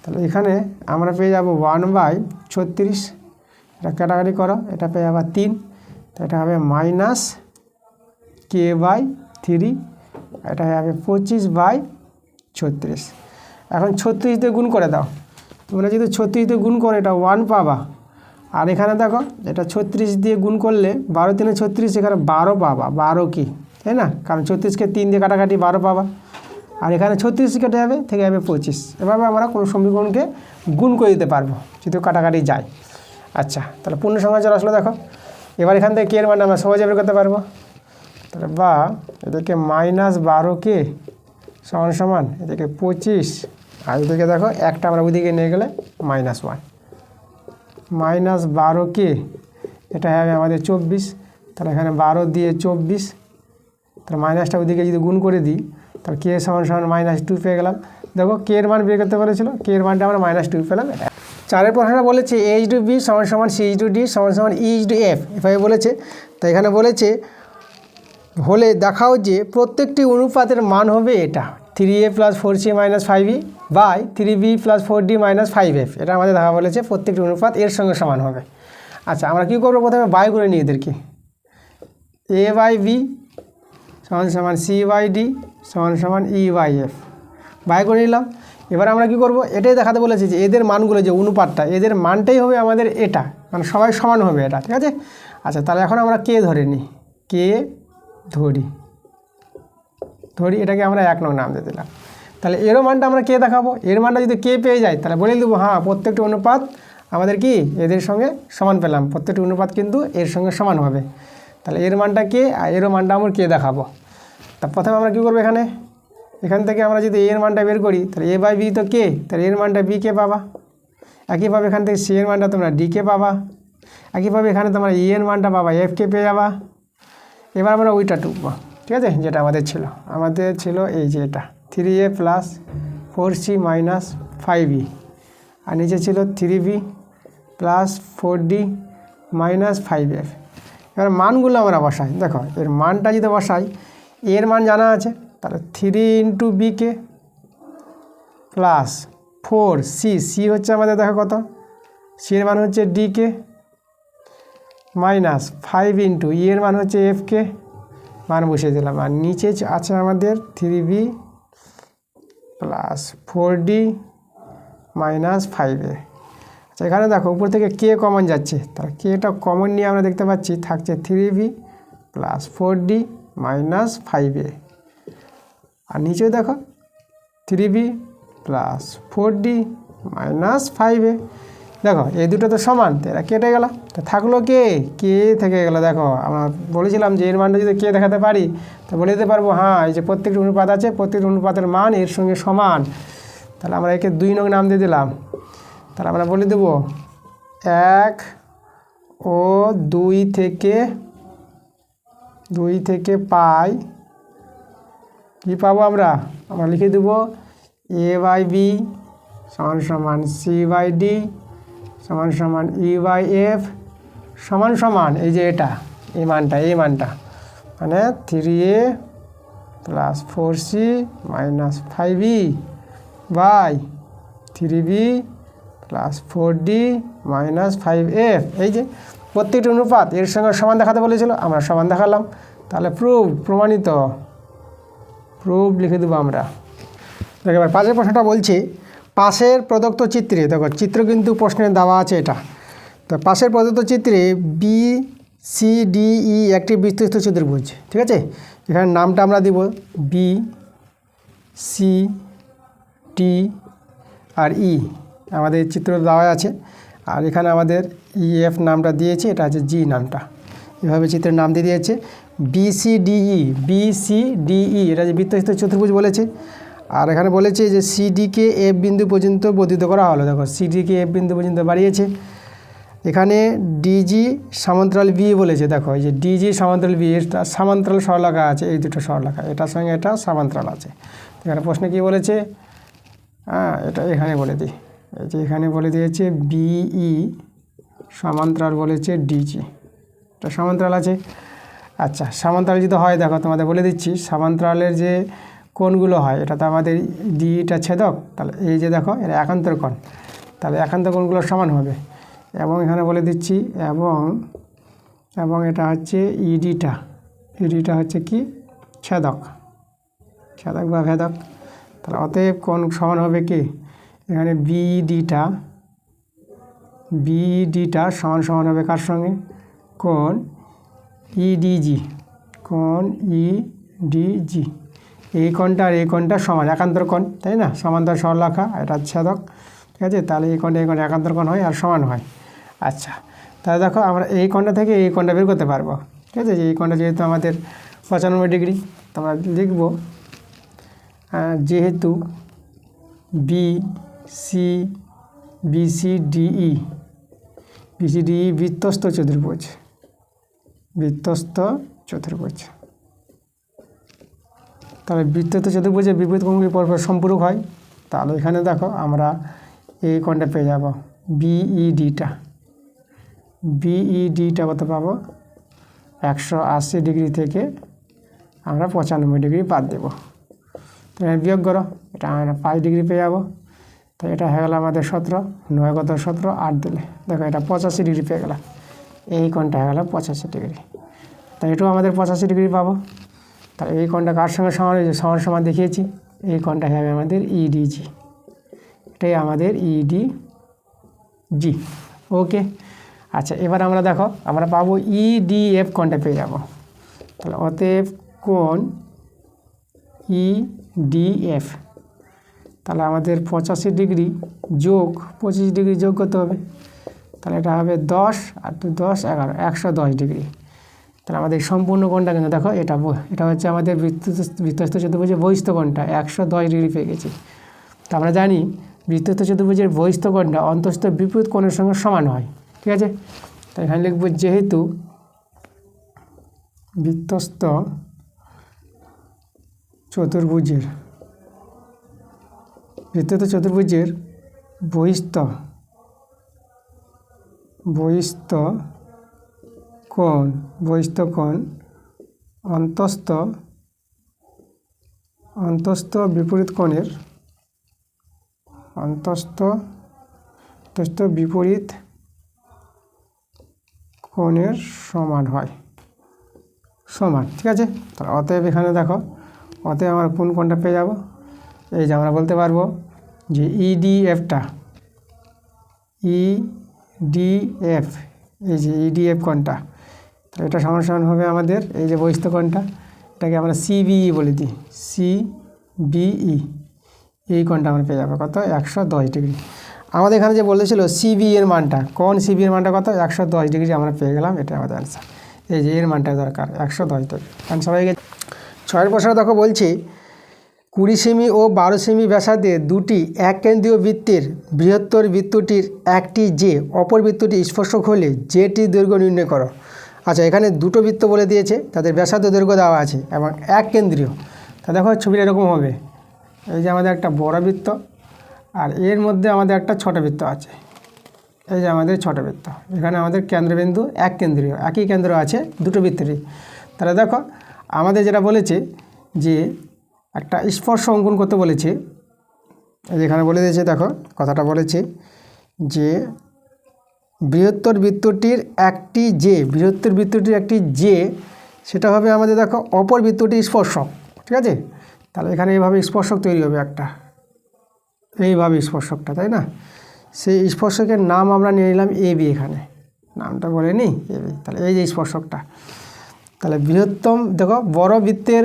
তাহলে এখানে আমরা পেয়ে যাব 1/36, এটা কাটাকাটি করো, এটা পেয়ে যাবা 3, তো এটা হবে -k/3, এটা হবে 25/36। এখন 36 দিয়ে গুণ করে দাও, তোমরা যদি 36 দিয়ে গুণ করো এটা 1 পাবা, আর এখানে দেখো এটা 36 দিয়ে গুণ করলে 12 3 36, এখানে 12 পাবা, 12 কি, তাই না? কারণ 36কে 3 দিয়ে কাটাকাটি 12 পাবা, আর এখানে 36 কেটে যাবে, থেকে যাবে 25। এভাবে আমরা কোনো সমীকরণকে গুণ করে দিতে পারবো যদি কাটাকাটি যায়। আচ্ছা, তাহলে পূর্ণ সংখ্যা চলে আসলো, দেখো এবার এখান থেকে কে এর মান আমরা সহজে বের করতে পারবো। তাহলে বা এদিকে -12k সমান এদিকে 25, আর এদিকে দেখো একটা আমরা ওইদিকে নিয়ে গেলে -1, -12k, এটা হবে আমাদের 24, তাহলে এখানে 12 দিয়ে 24, তাহলে মাইনাসটা ওইদিকে যদি গুণ করে দিই, তাহলে k সমান -2 পেয়ে গেলাম। দেখো কে এর মান বের করতে বলেছিল, কে এর মানটা আমরা -2 পেলাম। 4 প্রশ্নটা বলেছে a/b = c/d = e/f, এভাবে বলেছে। তো এখানে বলেছে হলে দেখাও যে প্রত্যেকটি অনুপাতের মান হবে এটা 3a + 4c - 5e by 3b + 4d - 5f। এটা আমাদের দেখা বলেছে প্রত্যেকটি অনুপাত এর সঙ্গে সমান হবে। আচ্ছা, আমরা কী করবো, প্রথমে বাই করে নিই এদেরকে। a/b = c/d = e/f বাই করে নিলাম। এবার আমরা কি করব, এটাই দেখাতে বলেছি যে এদের মানগুলো, যে অনুপাতটা, এদের মানটাই হবে আমাদের এটা, মানে সবাই সমান হবে এটা, ঠিক আছে। আচ্ছা, তাহলে এখন আমরা কে ধরে নিই, কে ধরি এটাকে আমরা 1 নং নাম দিয়ে দিলাম। তাহলে এরও মানটা আমরা কে দেখাবো, এর মানটা যদি কে পেয়ে যায় তাহলে বলে দেবো হ্যাঁ প্রত্যেকটি অনুপাত আমাদের কি এদের সঙ্গে সমান পেলাম, প্রত্যেকটি অনুপাত কিন্তু এর সঙ্গে সমান হবে। তাহলে এর মানটা কে আর এরও মানটা আমরা কে দেখাবো। তা প্রথমে আমরা কী করবো, এখান থেকে আমরা যদি এর মানটা বের করি তাহলে a/b তো কে, তাহলে এর মানটা b কে পাবা। একইভাবে এখান থেকে c এর মানটা তোমরা d কে পাবা। একইভাবে এখানে তোমরা e এর মানটা পাবা f কে পেয়ে যাবা। এবার আমরা ওইটা টুকবো, ঠিক আছে, যেটা আমাদের ছিল এই যে এটা 3a + 4c - 5e, আর নিচে ছিল 3b + 4d - 5f। এবার মানগুলো আমরা বসাই। দেখো এর মানটা যদি বসাই, এর মান জানা আছে, তাহলে 3 × b কে প্লাস 4c, হচ্ছে আমাদের দেখো কত, c এর মান হচ্ছে d কে, মাইনাস 5 × e এর মান হচ্ছে f কে, মান বসিয়ে দিলাম। আর নিচে আছে আমাদের 3b + 4d - 5a। আচ্ছা, এখানে দেখো উপর থেকে কে কমন যাচ্ছে, তাহলে কেটা কমন নিয়ে আমরা দেখতে পাচ্ছি থাকছে 3b + 4d - 5a। আর নিচে দেখো 3b + 4d - 5a। দেখো এই দুটো তো সমান, তো এরা কেটে গেল, তো থাকলো কে থেকে গেল। দেখো আমরা বলেছিলাম যে এর মানটা যদি কে দেখাতে পারি তো বলে দিতে পারবো হ্যাঁ এই যে প্রত্যেকটি অনুপাত আছে, প্রত্যেকটি অনুপাতের মান এর সঙ্গে সমান। তাহলে আমরা একে 2 নং নাম দিয়ে দিলাম। তাহলে আমরা বলে দেবো 1 ও 2 থেকে পাই কী পাবো, আমরা লিখে দেবো a/b = c/d = e/f এই যে এটা এই মানটা মানে 3a + 4c - 5e by 3b + 4d - 5f। এই যে প্রত্যেকটি অনুপাত এর সঙ্গে সমান দেখাতে বলেছিল, আমরা সমান দেখালাম। তাহলে প্রমাণিত লিখে দেবো আমরা। দেখো এবার পাশের প্রশ্নটা বলছে, পাশের প্রদত্ত চিত্রে, দেখো চিত্র কিন্তু প্রশ্নে দেওয়া আছে এটা, তো পাশের প্রদত্ত চিত্রে BCDE একটি বিস্তৃত চতুর্ভুজ, ঠিক আছে। এখানে নামটা আমরা দিব BCD আর E, আমাদের চিত্র দেওয়া আছে। আর এখানে আমাদের EF নামটা দিয়েছে, এটা আছে G নামটা, এভাবে চিত্রের নাম দিয়ে দিয়েছে BCDE। এটা যে বৃত্তস্থ চতুর্ভুজ বলেছে। আর এখানে বলেছে যে সিডিকে F বিন্দু পর্যন্ত বর্ধিত করা হলো। দেখো সিডিকে F বিন্দু পর্যন্ত বাড়িয়েছে। এখানে ডিজি সমান্তরাল বি বলেছে। দেখো এই যে ডিজি সমান্তরাল বি, এটা সমান্তরাল সরলরেখা আছে, এই দুটো সরলরেখা এটার সঙ্গে এটা সমান্তরাল আছে। এখানে প্রশ্নে কি বলেছে, এটা এখানে বলে দিই, এই যে এখানে বলে দিয়েছে বিই সমান্তরাল বলেছে ডিজি, এটা সমান্তরাল আছে। আচ্ছা, সমান্তরাল যদি হয়, দেখো তোমাদের বলে দিচ্ছি সমান্তরালের যে কোণগুলো হয়, এটা তো আমাদের ডিটা ছেদক, তাহলে এই যে দেখো এটা একান্তর কোণ, তাহলে একান্তর কোণগুলো সমান হবে। এবং এখানে বলে দিচ্ছি এবং এটা হচ্ছে ইডিটা হচ্ছে কি ছেদক বা ভেদক। তাহলে অতএব কোণ সমান হবে কি, এখানে বিডিটা সমান হবে কার সঙ্গে, কোণ ইডিজি, এই কোণটা আর এই কোণটা সমান, একান্তর কোণ, তাই না, সমান্তর সরলরেখা, এটা ছেদক, ঠিক আছে। তাহলে এই কোণটা একান্তর কোণ হয় আর সমান হয়। আচ্ছা, তাহলে দেখো আমরা এই কোণটা থেকে এই কোণটা বের করতে পারবো, ঠিক আছে। এই কোণটা যেহেতু আমাদের 95 ডিগ্রি, তো আমরা লিখব যেহেতু BCDE বৃত্তস্থ চতুর্ভুজ, তাহলে বৃত্তস্থ চতুর্ভুজে বিপরীত কোণগুলি পরস্পর সম্পূরক হয়। তাহলে এখানে দেখো আমরা এই কোণটা পেয়ে যাব বিইডিটা কত পাবো, 180 ডিগ্রি থেকে আমরা 95 ডিগ্রি বাদ দেবো। তো বিয়োগ করো, এটা আমরা 5 ডিগ্রি পেয়ে যাবো। তো এটা হয়ে গেল আমাদের 17, 9 কত 17, 8 দিলে দেখো এটা 85 ডিগ্রি পেয়ে গেলাম। এই কোণটা হয়ে গেল 85 ডিগ্রি। তাই এটাও আমাদের 85 ডিগ্রি পাবো। তাহলে এই কোণটা কার সঙ্গে সমান হয়েছে? সমান সমান দেখিয়েছি। এই কোণটা হবে আমাদের ইডিজি, এটাই আমাদের ইডিজি। ওকে, আচ্ছা এবার আমরা দেখো আমরা পাবো ইডিএফ কোণটা পেয়ে যাব। তাহলে অতএব কোণ ইডিএফ, তাহলে আমাদের 85 ডিগ্রি যোগ 25 ডিগ্রি যোগ করতে হবে। তাহলে এটা হবে 10 আর 10 11, 110 ডিগ্রি। তাহলে আমাদের সম্পূর্ণ কোণটা কিন্তু দেখো এটা হচ্ছে আমাদের বৃত্তস্থ চতুর্ভুজের বহিস্থ কোণটা 110 ডিগ্রি পেয়ে গেছি। তো আমরা জানি বৃত্তস্থ চতুর্ভুজের বহিস্থ কোণটা অন্তঃস্থ বিপরীত কোণের সঙ্গে সমান হয়। ঠিক আছে, তো এখানে লিখব যেহেতু বৃত্তস্থ চতুর্ভুজের বহিস্থ কোণ অন্তঃস্থ বিপরীত কোণের সমান হয়। ঠিক আছে, তাহলে অতএব এখানে দেখো অতএব আমরা কোন কোণটা পেয়ে যাব? এই যে আমরা বলতে পারবো যে ইডিএফটা এই যে ইডিএফ কোণটা, তাহলে এটা সমান সমান হবে আমাদের এই যে বহিস্থ কোণটা, এটাকে আমরা সিবিই বলে দিই, সিবিই। এই কোণটা আমরা পেয়ে যাবো কত? 110 ডিগ্রি। আমাদের এখানে যে বলেছিল সিবি এর মানটা, কোণ সিবি এর মানটা কত? 110 ডিগ্রি আমরা পেয়ে গেলাম। এটা আমাদের অ্যান্সার। এই যে এর মানটা দরকার 110 ডিগ্রি, অ্যান্সার হয়ে গেছে। 6 প্রশ্ন দেখো বলছি 20 সেমি ও 12 সেমি ব্যাসার্ধের দুটি এককেন্দ্রীয় বৃত্তের বৃহত্তর বৃত্তটির একটি যে অপর বৃত্তটি স্পর্শক হলে যেটি দৈর্ঘ্য নির্ণয় করো। আচ্ছা, এখানে দুটো বৃত্ত বলে দিয়েছে, তাদের ব্যাসার্ধ দৈর্ঘ্য দেওয়া আছে এবং এক কেন্দ্রীয়। তা দেখো ছবিটা এরকম হবে, এই যে আমাদের একটা বড় বৃত্ত আর এর মধ্যে আমাদের একটা ছোট বৃত্ত আছে। এই যে আমাদের ছোট বৃত্ত, এখানে আমাদের কেন্দ্রবিন্দু এক কেন্দ্রীয়, একই কেন্দ্র আছে দুটো বৃত্তেরই। তাহলে দেখো আমাদের যেটা বলেছে যে একটা স্পর্শ অঙ্কন করতে বলেছে, এখানে বলে দিয়েছে, দেখো কথাটা বলেছে যে বৃহত্তর বৃত্তটির একটি যে সেটা হবে আমাদের দেখো অপর বৃত্তটির স্পর্শক। ঠিক আছে, তাহলে এখানে এইভাবে স্পর্শক তৈরি হবে একটা, এইভাবে স্পর্শকটা, তাই না? সেই স্পর্শকের নাম আমরা নিয়ে নিলাম এবি, এখানে নামটা বলে নিই এবি। তাহলে এই যে স্পর্শকটা, তাহলে বৃহত্তম দেখো বড় বৃত্তের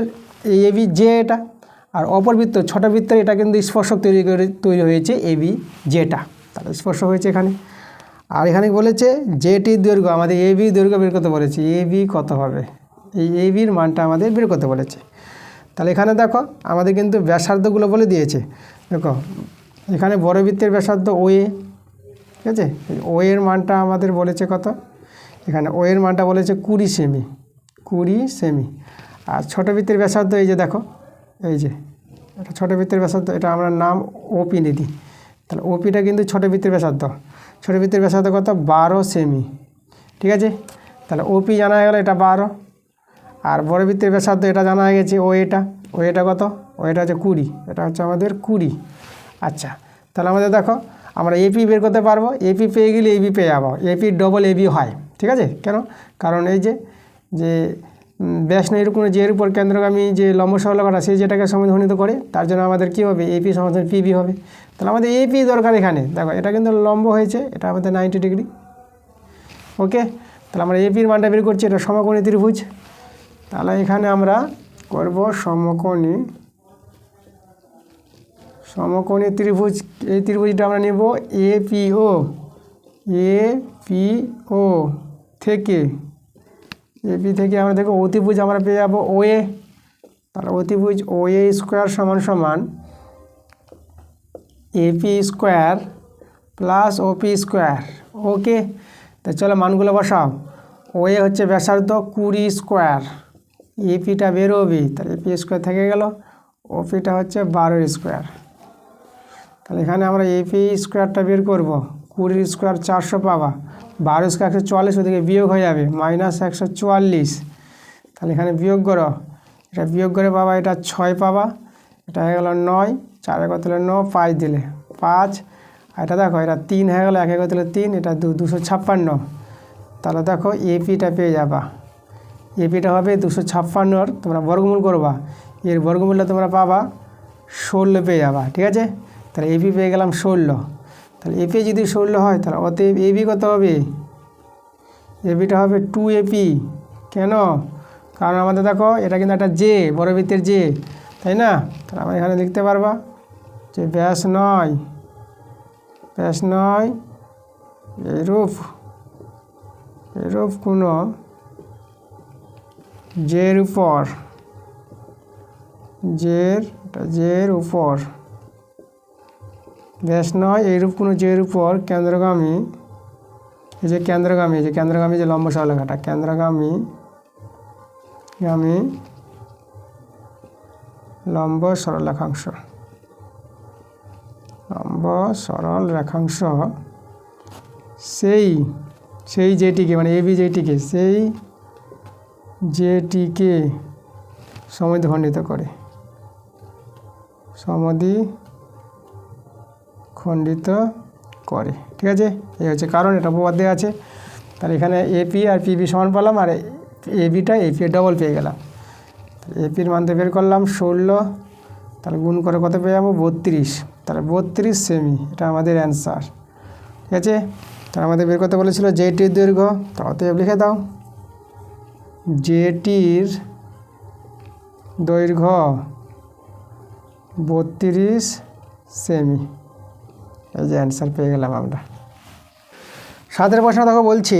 এই এবি যে এটা, আর অপর বৃত্ত ছোট বৃত্তের এটা কিন্তু স্পর্শক তৈরি হয়েছে এবি যেটা, তাহলে স্পর্শক হয়েছে এখানে। আর এখানে বলেছে যেটির দৈর্ঘ্য, আমাদের এবি দৈর্ঘ্য বের করতে বলেছে, এবি কত হবে, এই এবির মানটা আমাদের বের করতে বলেছে। তাহলে এখানে দেখো আমাদের কিন্তু ব্যাসার্ধগুলো বলে দিয়েছে। দেখো এখানে বড় বৃত্তের ব্যাসার্ধ ওএ, ঠিক আছে, ও এর মানটা আমাদের বলেছে কত? এখানে ও এর মানটা বলেছে 20 সেমি। আর ছোটো বৃত্তের ব্যাসার্ধ এই যে দেখো, এই যে এটা ছোটো বৃত্তের ব্যাসার্ধ, এটা আমরা নাম ওপি নিয়ে দিই। তাহলে ওপিটা কিন্তু ছোটো বৃত্তের ব্যাসার্ধ, ছোটো বৃত্তের ব্যাসার্ধ কত? 12 সেমি। ঠিক আছে, তাহলে ওপি জানা হয়ে গেল, এটা 12। আর বড় বৃত্তের ব্যাসার্ধ এটা জানা হয়ে গেছে, ও এটা কত? ও এটা হচ্ছে 20, এটা হচ্ছে আমাদের 20। আচ্ছা, তাহলে আমাদের দেখো আমরা এপি বের করতে পারবো, এপি পেয়ে গেলে এবি পেয়ে যাবো, এপি ডবল এবি হয়। ঠিক আছে, কেন? কারণ এই যে ব্যাস না এরকম যে এর উপর কেন্দ্রগামী যে লম্ব সরলরেখা সেই যেটাকে সমাধানিত করে, তার জন্য আমাদের কী হবে? এপি সমাধান পিবি হবে। তাহলে আমাদের এপি দরকার এখানে। দেখো এটা কিন্তু লম্ব হয়েছে, এটা আমাদের 90 ডিগ্রি। ওকে, তাহলে আমরা এপির মানটা বের করছি, এটা সমকোণী ত্রিভুজ। তাহলে এখানে আমরা করব সমকোণী ত্রিভুজ। এই ত্রিভুজটা আমরা নেব এপিও থেকে, এপি থেকে আমরা দেখো অতিভুজ আমরা পেয়ে যাবো ওএ। তাহলে অতিভুজ ওএ স্কোয়ার সমান A P square plus O P square. Okay, তো চলো মানগুলো বসাও। ওএ হচ্ছে ব্যাসার্ধ 20 স্কোয়ার, এপিটা বেরোবি, তাহলে এপি স্কোয়ার থেকে গেল, ওপিটা হচ্ছে 12 স্কোয়ার। তাহলে এখানে আমরা এপি স্কোয়ারটা বের করব, 20 স্কোয়ার 400 পাবা, 12 স্কোয়ার 144, ওদিকে বিয়োগ হয়ে যাবে -144। তাহলে এখানে বিয়োগ করো, এটা বিয়োগ করে পাবা, এটা 6 পাবা, এটা হয়ে গেল 9, 4 কত হলো 9, 5 দিলে 5, আর এটা দেখো এটা 3 হয়ে গেল, 1 কত হলো 3, এটা 256। তাহলে দেখো এপিটা পেয়ে যাবা, এপিটা হবে 256, তোমরা বর্গমূল করবা, এর বর্গমূলটা তোমরা পাবা 16 পেয়ে যাবা। ঠিক আছে, তাহলে এপি পেয়ে গেলাম 16। তাহলে এপি যদি 16 হয় তাহলে অতএব এবি কত হবে? এপিটা হবে 2AP। কেন? কারণ আমাদের দেখো এটা কিন্তু একটা জে, বড় বৃত্তের জে, তাই না? তাহলে আমরা এখানে লিখতে পারবা যে ব্যাস 9 এরূপ কোনো জের উপর ব্যাস 9 এইরূপ কোনো জের উপর কেন্দ্রগামী, এই যে কেন্দ্রগামী যে লম্ব সরলরেখাটা, কেন্দ্রগামী লম্ব সরল রেখাংশ সেই যেটিকে মানে এবি যেটিকে সেই যেটিকে সমদ্বিখণ্ডিত করে, ঠিক আছে? এই হচ্ছে কারণ, এটা উপপাদ্য দেওয়া আছে। তাহলে এখানে এপি আর পিবি সমান পেলাম, আর এবিটা এপি ডবল পেয়ে গেলাম। এপির মান তো বের করলাম 16, তাহলে গুণ করে কত পেয়ে যাবো? 32। তাহলে 32 সেমি, এটা আমাদের অ্যান্সার। ঠিক আছে, তাহলে আমাদের বের করতে বলেছিল জেটির দৈর্ঘ্য, তো অতএব লিখে দাও জেটির দৈর্ঘ্য 32 সেমি। এই যে অ্যান্সার পেয়ে গেলাম আমরা। 7 প্রশ্ন দেখো বলছি,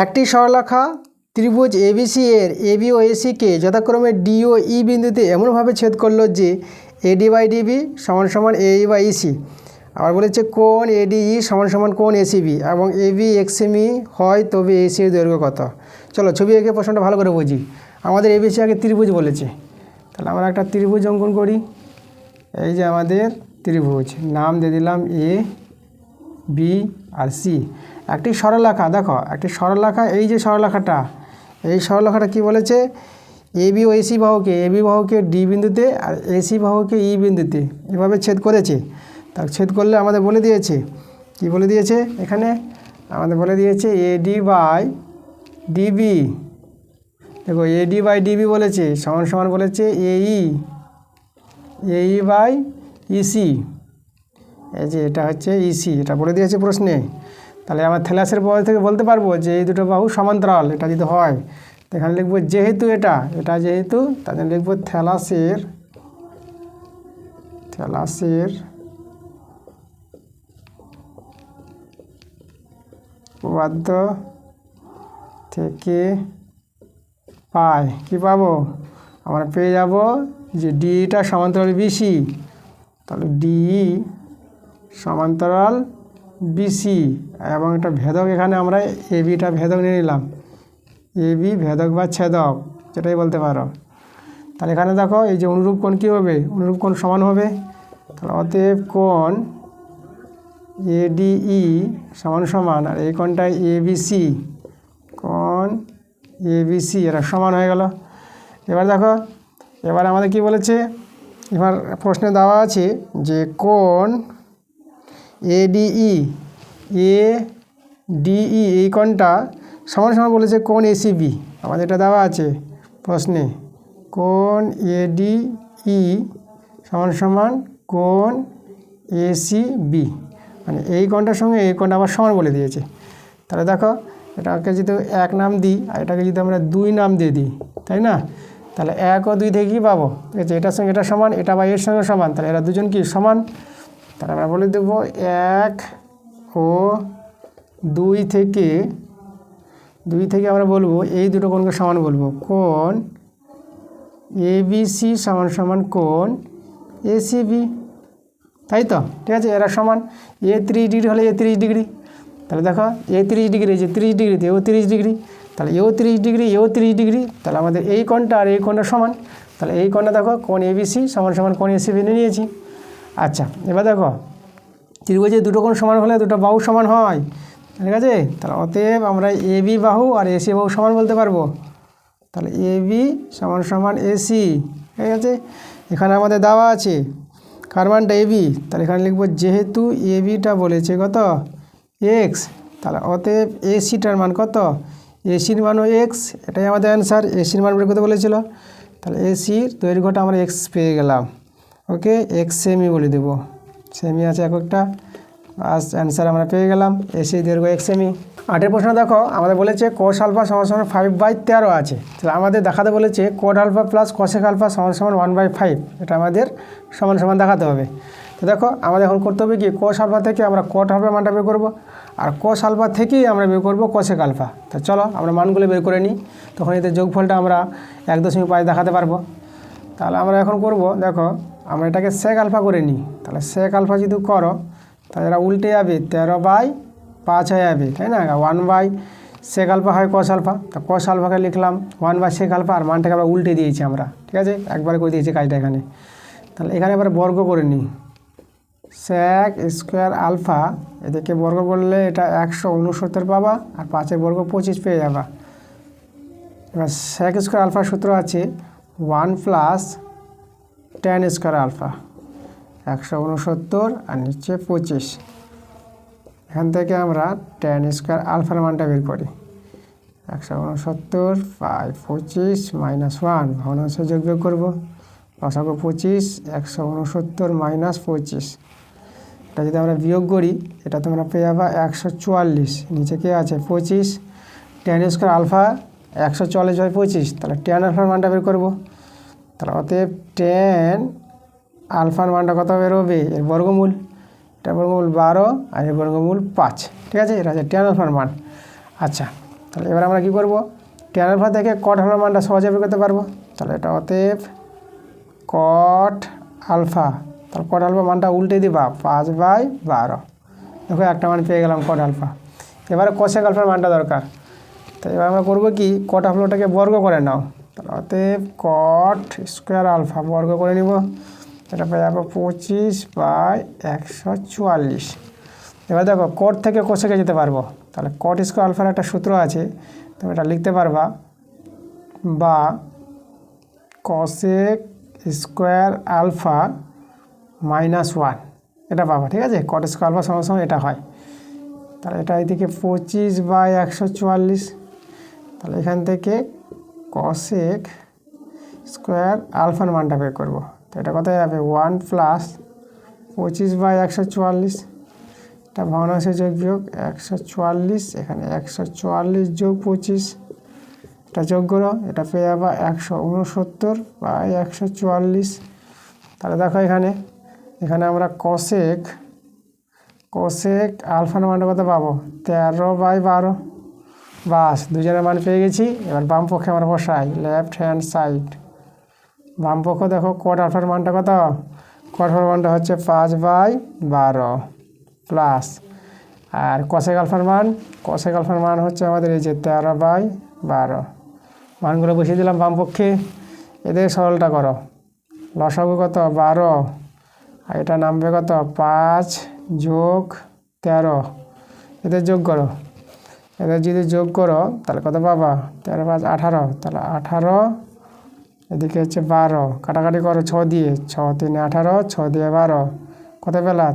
একটি সরলরেখা ত্রিভুজ এবিসি এর এবি ও এসিকে যথাক্রমে ডি ও ই বিন্দুতে এমনভাবে ছেদ করলো যে এডি বাই ডিবি সমান সমান এই বাই ইসি। আবার বলেছে কোণ এডিই সমান সমান কোণ এসিবি এবং এবি এক্সএমই হয়, তবে এসির দৈর্ঘ্য কত? চলো ছবি এঁকে প্রশ্নটা ভালো করে বুঝি। আমাদের এবিসি আগে ত্রিভুজ বলেছে, তাহলে আমরা একটা ত্রিভুজ অঙ্কন করি। এই যে আমাদের ত্রিভুজ, নাম দিয়ে দিলাম এ বি আর সি। একটি সরলরেখা, দেখো একটি সরলরেখা, এই যে সরলরেখাটা, এই সরলরেখাটা কী বলেছে? এবি ও এসি বাহুকে ডি বিন্দুতে আর এসি বাহুকে ই বিন্দুতে এভাবে ছেদ করেছে। তার ছেদ করলে আমাদের বলে দিয়েছে, কি বলে দিয়েছে? এখানে আমাদের বলে দিয়েছে এডি বাই ডিবি। দেখো এডি বাই ডিবি বলেছে সমান সমান বলেছে এই বাই ইসি। এই যে এটা হচ্ছে ইসি, এটা বলে দিয়েছে প্রশ্নে। তাহলে আমার থ্যালাসের পর থেকে বলতে পারবো যে এই দুটো বাহু সমান্তরাল, এটা যদি হয় এখানে লিখবো যেহেতু এটা যেহেতু, তাহলে লিখবো থ্যালাসের উপপাদ্য থেকে পাই কি পাবো? আমরা পেয়ে যাব যে ডিটা সমান্তরাল বিসি, তাহলে ডি সমান্তরাল বিসি, এবং একটা ভেদক এখানে আমরা এবিটা ভেদক নিয়ে নিলাম, এবি ভেদক বা ছেদক যেটাই বলতে পারো। তাহলে এখানে দেখো এই যে অনুরূপ কোণ কী হবে? অনুরূপ কোণ সমান হবে। তাহলে অতএব কোণ এডিই সমান সমান, আর এই কোণটা এবিসি, কোণ এবিসি এরা সমান হয়ে গেল। এবার দেখো, এবার আমাদের কি বলেছে? এবার প্রশ্নে দেওয়া আছে যে কোণ এডিই এই কোণটা সমান সমান বলেছে কোণ এসিবি। আমাদের এটা দেওয়া আছে প্রশ্নে, কোণ এডিই সমান সমান কোণ এসিবি, মানে এই কোণটার সঙ্গে এই কোণটা আবার সমান বলে দিয়েছে। তাহলে দেখো এটাকে যদি 1 নাম দিই আর এটাকে যদি আমরা 2 নাম দিয়ে দিই, তাই না? তাহলে 1 ও 2 থেকে কী পাবো? ঠিক আছে, এটার সঙ্গে এটা সমান, এটা বা এর সঙ্গে সমান, তাহলে এরা দুজন কি সমান। তাহলে আমরা বলে দেবো 1 ও 2 থেকে আমরা বলবো এই দুটো কোণকে সমান বলবো, কোণ এবিসি সমান সমান কোণ এসিবি, তাই তো? ঠিক আছে, এরা সমান। এ 30 ডিগ্রি হলে এ 30 ডিগ্রি, তাহলে দেখো এ 30 ডিগ্রি, যে 30 ডিগ্রিতে এও 30 ডিগ্রি, তাহলে এও 30 ডিগ্রি এও 30 ডিগ্রি, তাহলে আমাদের এই কোণটা আর এই কোণটা সমান। তাহলে এই কোণটা দেখো কোণ এবিসি সমান সমান কোণ এসিবি নিয়ে নিয়েছি। আচ্ছা, এবার দেখো ত্রিভুজে দুটো কোণ সমান হলে দুটো বাহু সমান হয়, ঠিক আছে? তাহলে অতএব আমরা এবি বাহু আর এসি বাহু সমান বলতে পারবো। তাহলে এবি সমান সমান এসি, ঠিক আছে। এখানে আমাদের দেওয়া আছে কার মানটা এবি, তাহলে এখানে লিখব যেহেতু এবিটা বলেছে কত এক্স, তাহলে অতএব এসিটার মান কত, এসির মানও এক্স, এটাই আমাদের অ্যান্সার। এসির মান বের করতে বলেছিল, তাহলে এসির দৈর্ঘ্যটা আমরা এক্স পেয়ে গেলাম। ওকে, এক্স সেমি বলে দেবো, সেমি আছে একটা, বাস অ্যান্সার আমরা পেয়ে গেলাম। এসি দৈর্ঘ্য এক্স সেমি। 8 প্রশ্ন দেখো, আমাদের বলেছে কোস আলফা সমান সমান 5/13 আছে, তাহলে আমাদের দেখাতে বলেছে cot alpha plus cosec alpha সমান সমান 1/5, এটা আমাদের সমান সমান দেখাতে হবে। তো দেখো আমাদের এখন করতে হবে কি, কোস আলফা থেকে আমরা কোট আলফার মানটা বের করবো, আর কোস আলফা থেকেই আমরা বের করবো কোসেক আলফা। তো চলো আমরা মানগুলো বের করে নিই, তখন এতে যোগফলটা আমরা 1.5 দেখাতে পারবো। তাহলে আমরা এখন করব, দেখো আমরা এটাকে সেক আলফা করে নিই, তাহলে সেক আলফা যদি করো তাহলে এরা উল্টে যাবে, 13/5 হয়ে যাবে, তাই না। 1/সেক আলফা হয় কস আলফা, তো কস আলফাকে লিখলাম 1/সেক আলফা, আর মানটাকে আবার উল্টে দিয়েছি আমরা, ঠিক আছে, একবারে করে দিয়েছি কাজটা এখানে। তাহলে এখানে এবার বর্গ করে নিই, সেক স্কোয়ার আলফা এদিকে বর্গ করলে এটা 169 পাবা, আর 5-এর বর্গ 25 পেয়ে যাবা। এবার সেক স্কোয়ার আলফার সূত্র আছে 1 + tan স্কোয়ার আলফা, 169 আর নিচে 25। এখান থেকে আমরা tan স্কোয়ার আলফার মানটা বের করি, 169 বাই 25 - 1, ভগ্নাংশে যোগ বিয়োগ করবো, লসাগু 25, 169 - 25। এটা যদি আমরা বিয়োগ করি এটা তোমরা পেয়ে যাবা 144, নিচে কে আছে 25, tan স্কোয়ার আলফা 144/25, তাহলে tan আলফার মানটা বের করবো। তাহলে অতএব tan আলফার মানটা কত বেরোবে, এর বর্গমূল, এটা বর্গমূল 12 আর এর বর্গমূল 5, ঠিক আছে, এটা হচ্ছে tan আলফার মান। আচ্ছা, তাহলে এবার আমরা কী করব, tan আলফা থেকে কট আলফার মানটা সহজে বের করতে পারবো। তাহলে এটা অতএব কট আলফা, তাহলে কট আলফা মানটা উল্টে দিবা 5/12, দেখো একটা মান পেয়ে গেলাম কট আলফা। এবারে কোসেক আলফার মানটা দরকার, তো এবার আমরা করবো কি, কট আলফাটাকে বর্গ করে নাও, তাহলে অতএব কট স্কোয়ার আলফা বর্গ করে নিব, এটা পেয়ে যাবো 25/144। এবার দেখো কট থেকে কোসেকে যেতে পারবো, তাহলে কট স্কোয়ার আলফার একটা সূত্র আছে, তুমি এটা লিখতে পারবা, বা কোসেক স্কোয়ার আলফা -1, এটা পাবা, ঠিক আছে, কট স্কোয়ার আলফা সমান সমান এটা হয়। তাহলে এটা এদিকে 25/144, তাহলে এখান থেকে কোসেক স্কোয়ার আলফার মানটা বের করবো, তো এটা কত যাবে 1 + 25/144, এটা ভগ্নাংশে যোগ বিয়োগ 144, এখানে 144 + 25, এটা যোগ করো, এটা পেয়ে যাবা 169/144। তাহলে দেখো এখানে আমরা কোসেক আলফার মানটা কত পাবো 13/12, বাস দুজনের মান পেয়ে গেছি। এবার বাম পক্ষে আমরা বসাই, লেফট হ্যান্ড সাইড, বাম পক্ষ দেখো কট আলফার মানটা কত, কট আলফার মানটা হচ্ছে 5/12 প্লাস, আর কোসেক আলফার মান হচ্ছে আমাদের এই যে 13/12, মানগুলো বসিয়ে দিলাম বাম পক্ষে। এদের সরলটা করো, লসাগু কত 12, আর এটা নামবে কত 5 + 13, এদের যোগ করো, এদের যদি যোগ করো তাহলে কত পাবা 13 + 5 = 18, তাহলে 18, এদিকে হচ্ছে 12, কাটাকাটি করো 6 দিয়ে, 6 × 3 = 18, 6 দিয়ে 12, কত পেলা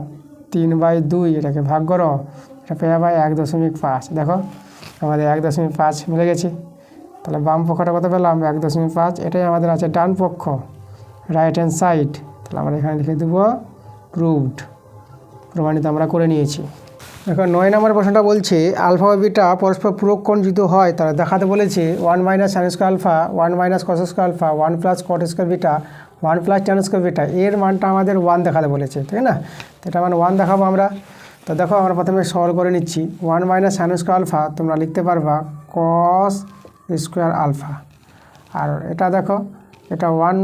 3/2, এটাকে ভাগ করো, এটা পেয়ে যাবে 1.5। দেখো আমাদের 1.5 মিলে গেছে। তাহলে বাম পক্ষটা কত পেলাম 1.5, এটাই আমাদের আছে ডান পক্ষ, রাইট হ্যান্ড সাইড। তাহলে আমরা এখানে লিখে দেবো প্রুভড, প্রমাণিত আমরা করে নিয়েছি। দেখো 9 নম্বর প্রশ্নটা বলছে আলফা ও বিটা পরস্পর পূরক কোণ যদি হয় তাহলে দেখাতে বলেছে 1 - sin square alpha, 1 - cos square alpha, 1 + cot square beta, 1 + tan square beta, এর মানটা আমাদের 1 দেখাতে বলেছে, ঠিক না। তো এটা মানে 1 দেখাবো আমরা। তো দেখো আমরা প্রথমে সরল করে নিচ্ছি, 1 - sin স্কোয়ার আলফা তোমরা লিখতে পারবা cos স্কোয়ার আলফা, আর এটা দেখো এটা 1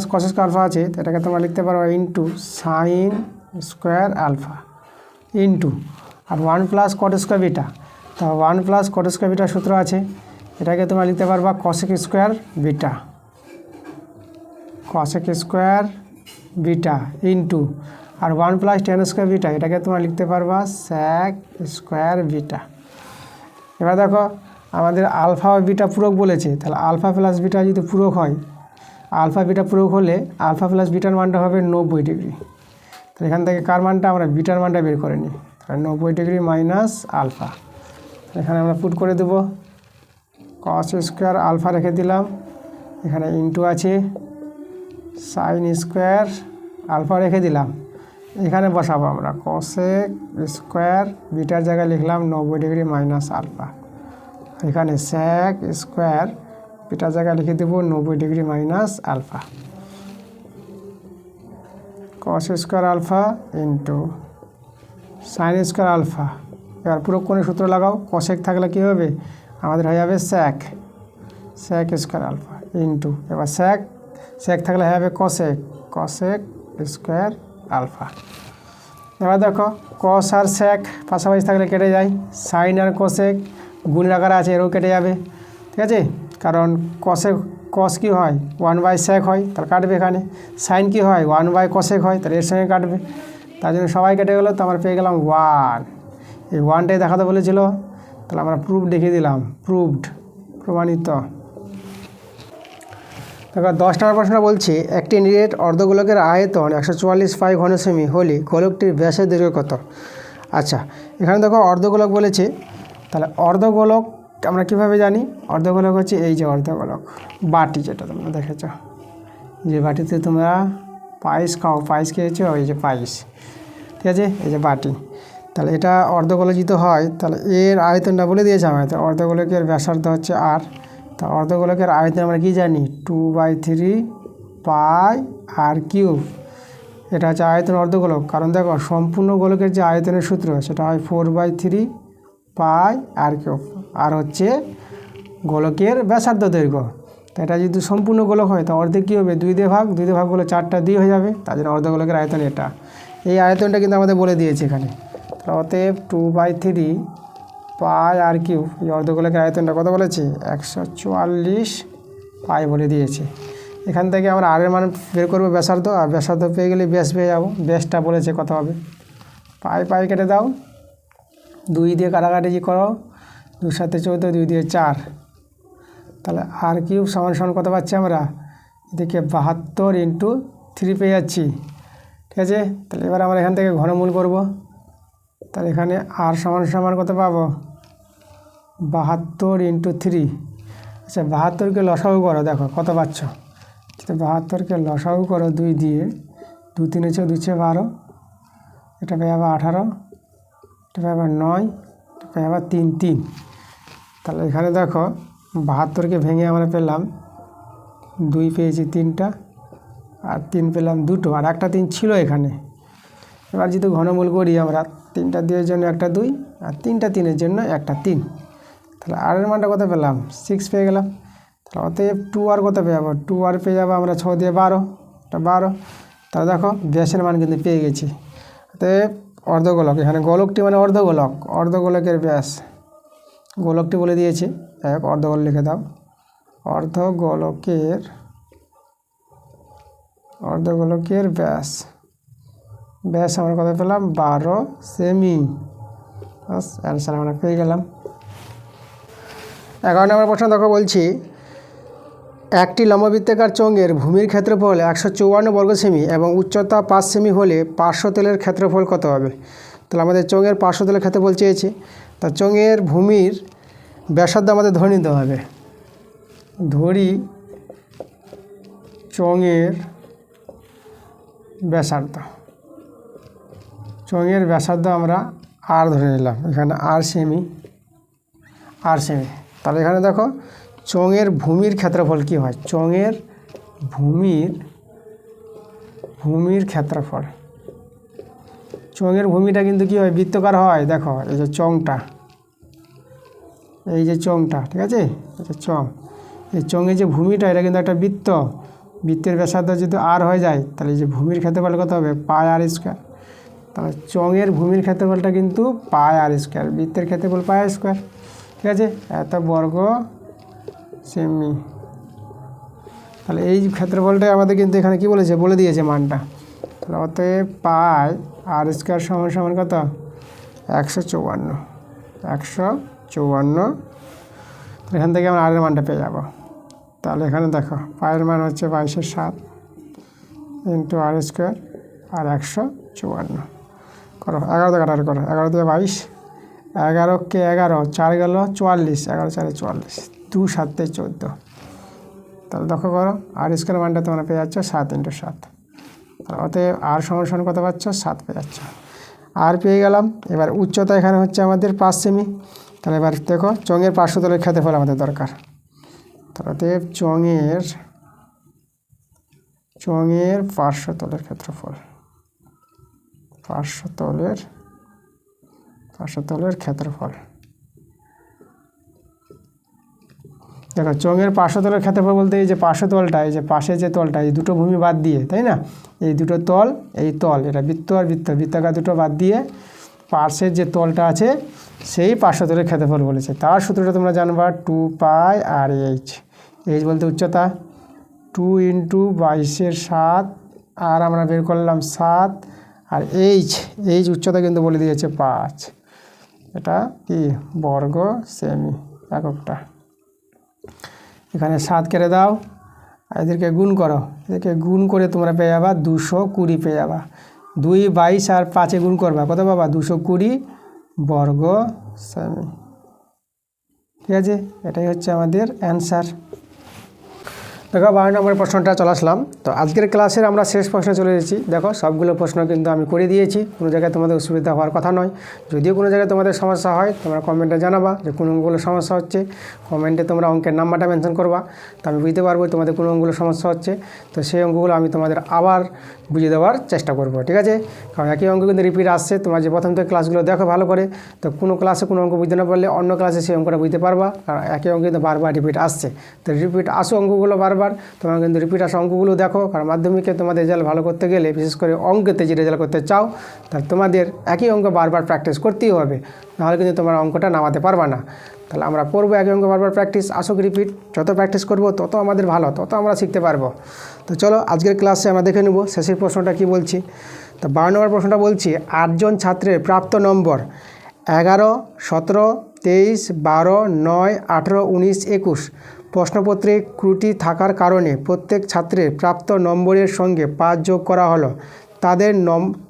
- cos স্কোয়ার আলফা আছে, তো এটাকে তোমরা লিখতে পারবা into sine square alpha into, আর 1 + cot স্কোয়ার বিটা, তো 1 + cot স্কোয়ার বিটার সূত্র আছে, এটাকে তোমরা লিখতে পারবা cosec স্কোয়ার বিটা ইন্টু, আর 1 + tan স্কোয়ার বিটা, এটাকে তোমরা লিখতে পারবা sec স্কোয়ার বিটা। এবার দেখো আমাদের আলফা ও বিটা পূরক বলেছে, তাহলে আলফা প্লাস বিটা যদি পূরক হয়, আলফা বিটা পূরক হলে আলফা প্লাস বিটার মানটা হবে 90 ডিগ্রি। তাহলে এখান থেকে কার মানটা আমরা বিটার মানটা বের করে নিই, তাহলে 90 ডিগ্রি মাইনাস আলফা। এখানে আমরা পুট করে দেবো কস স্কোয়ার আলফা রেখে দিলাম, এখানে ইন্টু আছে সাইন স্কোয়ার আলফা রেখে দিলাম, এখানে বসাবো আমরা কসেক স্কোয়ার বিটার জায়গায় লিখলাম 90 ডিগ্রি মাইনাস আলফা, এখানে সেক স্কোয়ার বিটার জায়গায় লিখে দেবো 90 degree minus alpha, cos square alpha into sine square alpha. এবার পুরো কোণের সূত্র লাগাও, কসেক থাকলে কী হবে আমাদের হয়ে যাবে সেক স্কোয়ার আলফা ইন্টু, এবার সেক থাকলে হয়ে যাবে কসেক স্কোয়ার আলফা। এবার দেখো কস আর সেক পাশাপাশি থাকলে কেটে যায়, সাইন আর কসেক গুণের আকারে আছে এরও কেটে যাবে, ঠিক আছে, কারণ কস কী হয় 1/sec হয়, তাহলে কাটবে এখানে, সাইন কী হয় 1/cosec হয়, তাহলে এর সঙ্গে কাটবে, তার জন্য সবাই কেটে গেলো, তো আমরা পেয়ে গেলাম 1। এই 1টাই দেখাতে বলেছিল, তাহলে আমরা প্রুফ দেখিয়ে দিলাম, প্রমাণিত। দেখো 10 নম্বর প্রশ্ন বলছি, একটি নিরেট অর্ধগোলকের আয়তন 144 পাই ঘন সেমি হলে গোলকটির ব্যাসের দৈর্ঘ্য কত? আচ্ছা, এখানে দেখো অর্ধগোলক বলেছে, তাহলে অর্ধগোলক আমরা কীভাবে জানি, অর্ধগোলক হচ্ছে এই যে অর্ধগোলক বাটি, যেটা তোমরা দেখেছ, যে বাটিতে তোমরা পায়েস খাও, পায়েস খেয়েছো, এই যে পায়েস, ঠিক আছে, এই যে বাটি, তাহলে এটা অর্ধগোলজিত হয়, তাহলে এর আয়তনটা বলে দিয়েছে আমাদের, তো অর্ধগোলকের ব্যাসার্ধ হচ্ছে আর, তা অর্ধগোলকের আয়তন আমরা কি জানি 2/3 পাই আর কিউব, এটা হচ্ছে আয়তন অর্ধগোলক, কারণ দেখো সম্পূর্ণ গোলকের যে আয়তনের সূত্র সেটা হয় 4/3 পাই আর কিউব, আর হচ্ছে গোলকের ব্যাসার্ধ দৈর্ঘ্য। তো এটা যদি সম্পূর্ণ গোলক হয় তো অর্ধেক কী হবে 2 দিয়ে ভাগ, 2 দিয়ে ভাগ হলে 4টা 2 হয়ে যাবে, তার জন্য অর্ধগোলকের আয়তন এটা, এই আয়তনটা কিন্তু আমাদের বলে দিয়েছে এখানে, অতএব 2/3 পাই আর কিউব, এই অর্ধগোলকের আয়তনটা কত বলেছে 144 পাই বলে দিয়েছে। এখান থেকে আমরা আর এর মান বের করবো ব্যাসার্ধ, আর ব্যাসার্ধ পেয়ে গেলে ব্যাস পেয়ে যাবো, ব্যাসটা বলেছে কত হবে, পাই কেটে দাও, 2 দিয়ে কাটাকাটি করো, 2 × 7 = 14, 2 দিয়ে 4, তাহলে আর কিউব সমান কত পাচ্ছি আমরা, এদিকে 72 × 3 পেয়ে যাচ্ছি, ঠিক আছে। তাহলে এবার আমরা এখান থেকে ঘনমূল করব, তাহলে এখানে আর সমান কত পাবো 72 × 3, আচ্ছা 72কে লসাগু করো, দেখো কত পাচ্ছ, 72কে লসাগু করো 2 দিয়ে, 2 × 3 = 2 × 12, এটা পেয়ে যাবে 18, এটা পেয়ে যাবে 9, এটা পেয়ে যাবে 3, তাহলে এখানে দেখো 72কে ভেঙে আমরা পেলাম 2 পেয়েছি 3টা, আর 3 পেলাম 2টো, আর একটা 3 ছিল এখানে। এবার যদি ঘনমূল করি আমরা, 3টা 2-এর জন্য একটা 2, আর 3টা 3-এর জন্য একটা 3, তাহলে আর এর মানটা কত পেলাম 6 পেয়ে গেলাম। তাহলে অতএব 2 আর কত পেয়ে যাবো, 2 আর পেয়ে যাবো আমরা 6 দিয়ে 12, এটা 12, তাহলে দেখো ব্যাসের মান কিন্তু পেয়ে গেছি। অতএব অর্ধগোলক, এখানে গোলকটি মানে অর্ধগোলকের ব্যাস, গোলকটি বলে দিয়েছে, এক অর্ধগোলক লিখে দাও, অর্ধগোলকের ব্যাস আমরা কত পেলাম 12 সেমি, বাস অ্যান্সার আমরা পেয়ে গেলাম। 11 নম্বর প্রশ্ন দেখো বলছি, একটি লম্ববৃত্তাকার চোঙের ভূমির ক্ষেত্রফল 154 বর্গ সেমি এবং উচ্চতা 5 সেমি হলে পার্শ্বতলের ক্ষেত্রফল কত হবে? তাহলে আমাদের চোঙের পার্শ্বতলের ক্ষেত্রফল চেয়েছে, তা চোঙের ভূমির ব্যাসার্ধ আমাদের ধরে নিতে হবে, ধরি চোঙের ব্যাসার্ধ আমরা আর ধরে নিলাম, এখানে আর সেমি, তাহলে এখানে দেখো চোঙের ভূমির ক্ষেত্রফল কি হয়, চোঙের ভূমির ক্ষেত্রফল, চোঙের ভূমিটা কিন্তু কি হয় বৃত্তকার হয়, দেখো এই যে চোঙটা, ঠিক আছে, এটা চোঙ, এই চোঙের যে ভূমিটা এটা কিন্তু একটা বৃত্তের ব্যাসার্ধ যদি আর হয়ে যায়, তাহলে এই যে ভূমির ক্ষেত্রফল কত হবে পাই আর স্কোয়ার, তাহলে চোঙের ভূমির ক্ষেত্রফলটা কিন্তু পাই আর স্কোয়ার, বৃত্তের ক্ষেত্রফল পাই স্কোয়ার, ঠিক আছে, এত বর্গ সেমি। তাহলে এই ক্ষেত্রফলটাই আমাদের কিন্তু এখানে কি বলে দিয়েছে মানটা, তাহলে অতএব পাই আর স্কোয়ার সমান কত 154, এখান থেকে আমরা আর এর মানটা পেয়ে যাব। তাহলে এখানে দেখো পায়ের মান হচ্ছে 22/7 ইন্টু আর স্কোয়ার আর 154 করো 11 কাটার করো 11 দিয়ে 22, 11 কে 11, 4 গেল 44, 11 4 44, 2 7 14। তাহলে দেখো করো আর স্কোয়ার মানটা তোমরা পেয়ে যাচ্ছ 7 × 7। অতএব আর সমান কত পাচ্ছ 7 পেয়ে যাচ্ছ। আর পেয়ে গেলাম। এবার উচ্চতা এখানে হচ্ছে আমাদের 5 সেমি। তাহলে এবার দেখো চঙের পার্শ্বতলের ক্ষেত্রফল আমাদের দরকার। তাহলে অতএব চঙের পার্শ্বতলের ক্ষেত্রফল, পার্শ্বতলের ক্ষেত্রফল। দেখো চঙের পার্শ্বতলের ক্ষেত্রফল বলতে এই যে পার্শ্বতলটা, এই যে পাশে যে তলটা, এই দুটো ভূমি বাদ দিয়ে, তাই না, এই দুটো তল, এই তল, এটা বৃত্ত আর বৃত্তাকার দুটো বাদ দিয়ে পার্শ্বের যে তলটা আছে সেই পার্শ্বতলের ক্ষেত্রফল বলেছে। তার সূত্রটা তোমরা জানবা 2π আর এইচ বলতে উচ্চতা, 2 × 22/7 আর আমরা বের করলাম 7 আর এইচ উচ্চতা কিন্তু বলে দিয়েছে 5। এটা কি বর্গ সেমি এককটা। এখানে 7 কেটে দাও, এদেরকে গুণ করো, এদেরকে গুণ করে তোমরা পেয়ে যাবা 220 পেয়ে যাবা। 2 22 আর 5 গুণ করবা কত পাবা 220 বর্গ সেমি। ঠিক আছে, এটাই হচ্ছে আমাদের অ্যান্সার। দেখো 12 নম্বরের প্রশ্নটা চলে আসলাম। তো আজকের ক্লাসের আমরা শেষ প্রশ্নে চলে এসেছি। দেখো সবগুলো প্রশ্ন কিন্তু আমি করে দিয়েছি, কোনো জায়গায় তোমাদের অসুবিধা হওয়ার কথা নয়। যদিও কোনো জায়গায় তোমাদের সমস্যা হয় তোমরা কমেন্টে জানাবা যে কোন অঙ্কগুলো সমস্যা হচ্ছে। কমেন্টে তোমরা অঙ্কের নাম্বারটা মেনশন করবা, তো আমি বুঝতে পারবো তোমাদের কোন অঙ্কগুলো সমস্যা হচ্ছে। তো সেই অঙ্কগুলো আমি তোমাদের আবার বুঝিয়ে দেওয়ার চেষ্টা করব, ঠিক আছে। কারণ একই অঙ্ক কিন্তু রিপিট আসছে, তোমরা যে প্রথম থেকে ক্লাসগুলো দেখো ভালো করে, তো কোনো ক্লাসে কোনো অঙ্ক বুঝতে না পারলে অন্য ক্লাসে সেই অঙ্কটা বুঝতে পারবা। কারণ একই অঙ্ক কিন্তু বারবার রিপিট আসছে, তো রিপিট আসো অঙ্কগুলো বারবার তোমরা কিন্তু রিপিট আসা অঙ্কগুলো দেখো। কারণ মাধ্যমিকে তোমাদের রেজাল্ট ভালো করতে গেলে, বিশেষ করে অঙ্কেতে যে রেজাল্ট করতে চাও, তাহলে তোমাদের একই অঙ্ক বারবার প্র্যাকটিস করতেই হবে, নাহলে কিন্তু তোমার অঙ্কটা নামাতে পারবা না। তাহলে আমরা করবো একই অঙ্ক বারবার প্র্যাকটিস, আসুক রিপিট, যত প্র্যাকটিস করবো তত আমাদের ভালো, তত আমরা শিখতে পারবো। তো চলো আজকের ক্লাসে আমরা দেখে নেব শেষের প্রশ্নটা কি বলছি। তো 12 নম্বর প্রশ্নটা বলছি 8 জন ছাত্রের প্রাপ্ত নম্বর 11, 17, 23, 12, 9, 18, 19, 21। প্রশ্নপত্রে ত্রুটি থাকার কারণে প্রত্যেক ছাত্রের প্রাপ্ত নম্বরের সঙ্গে 5 যোগ করা হলো।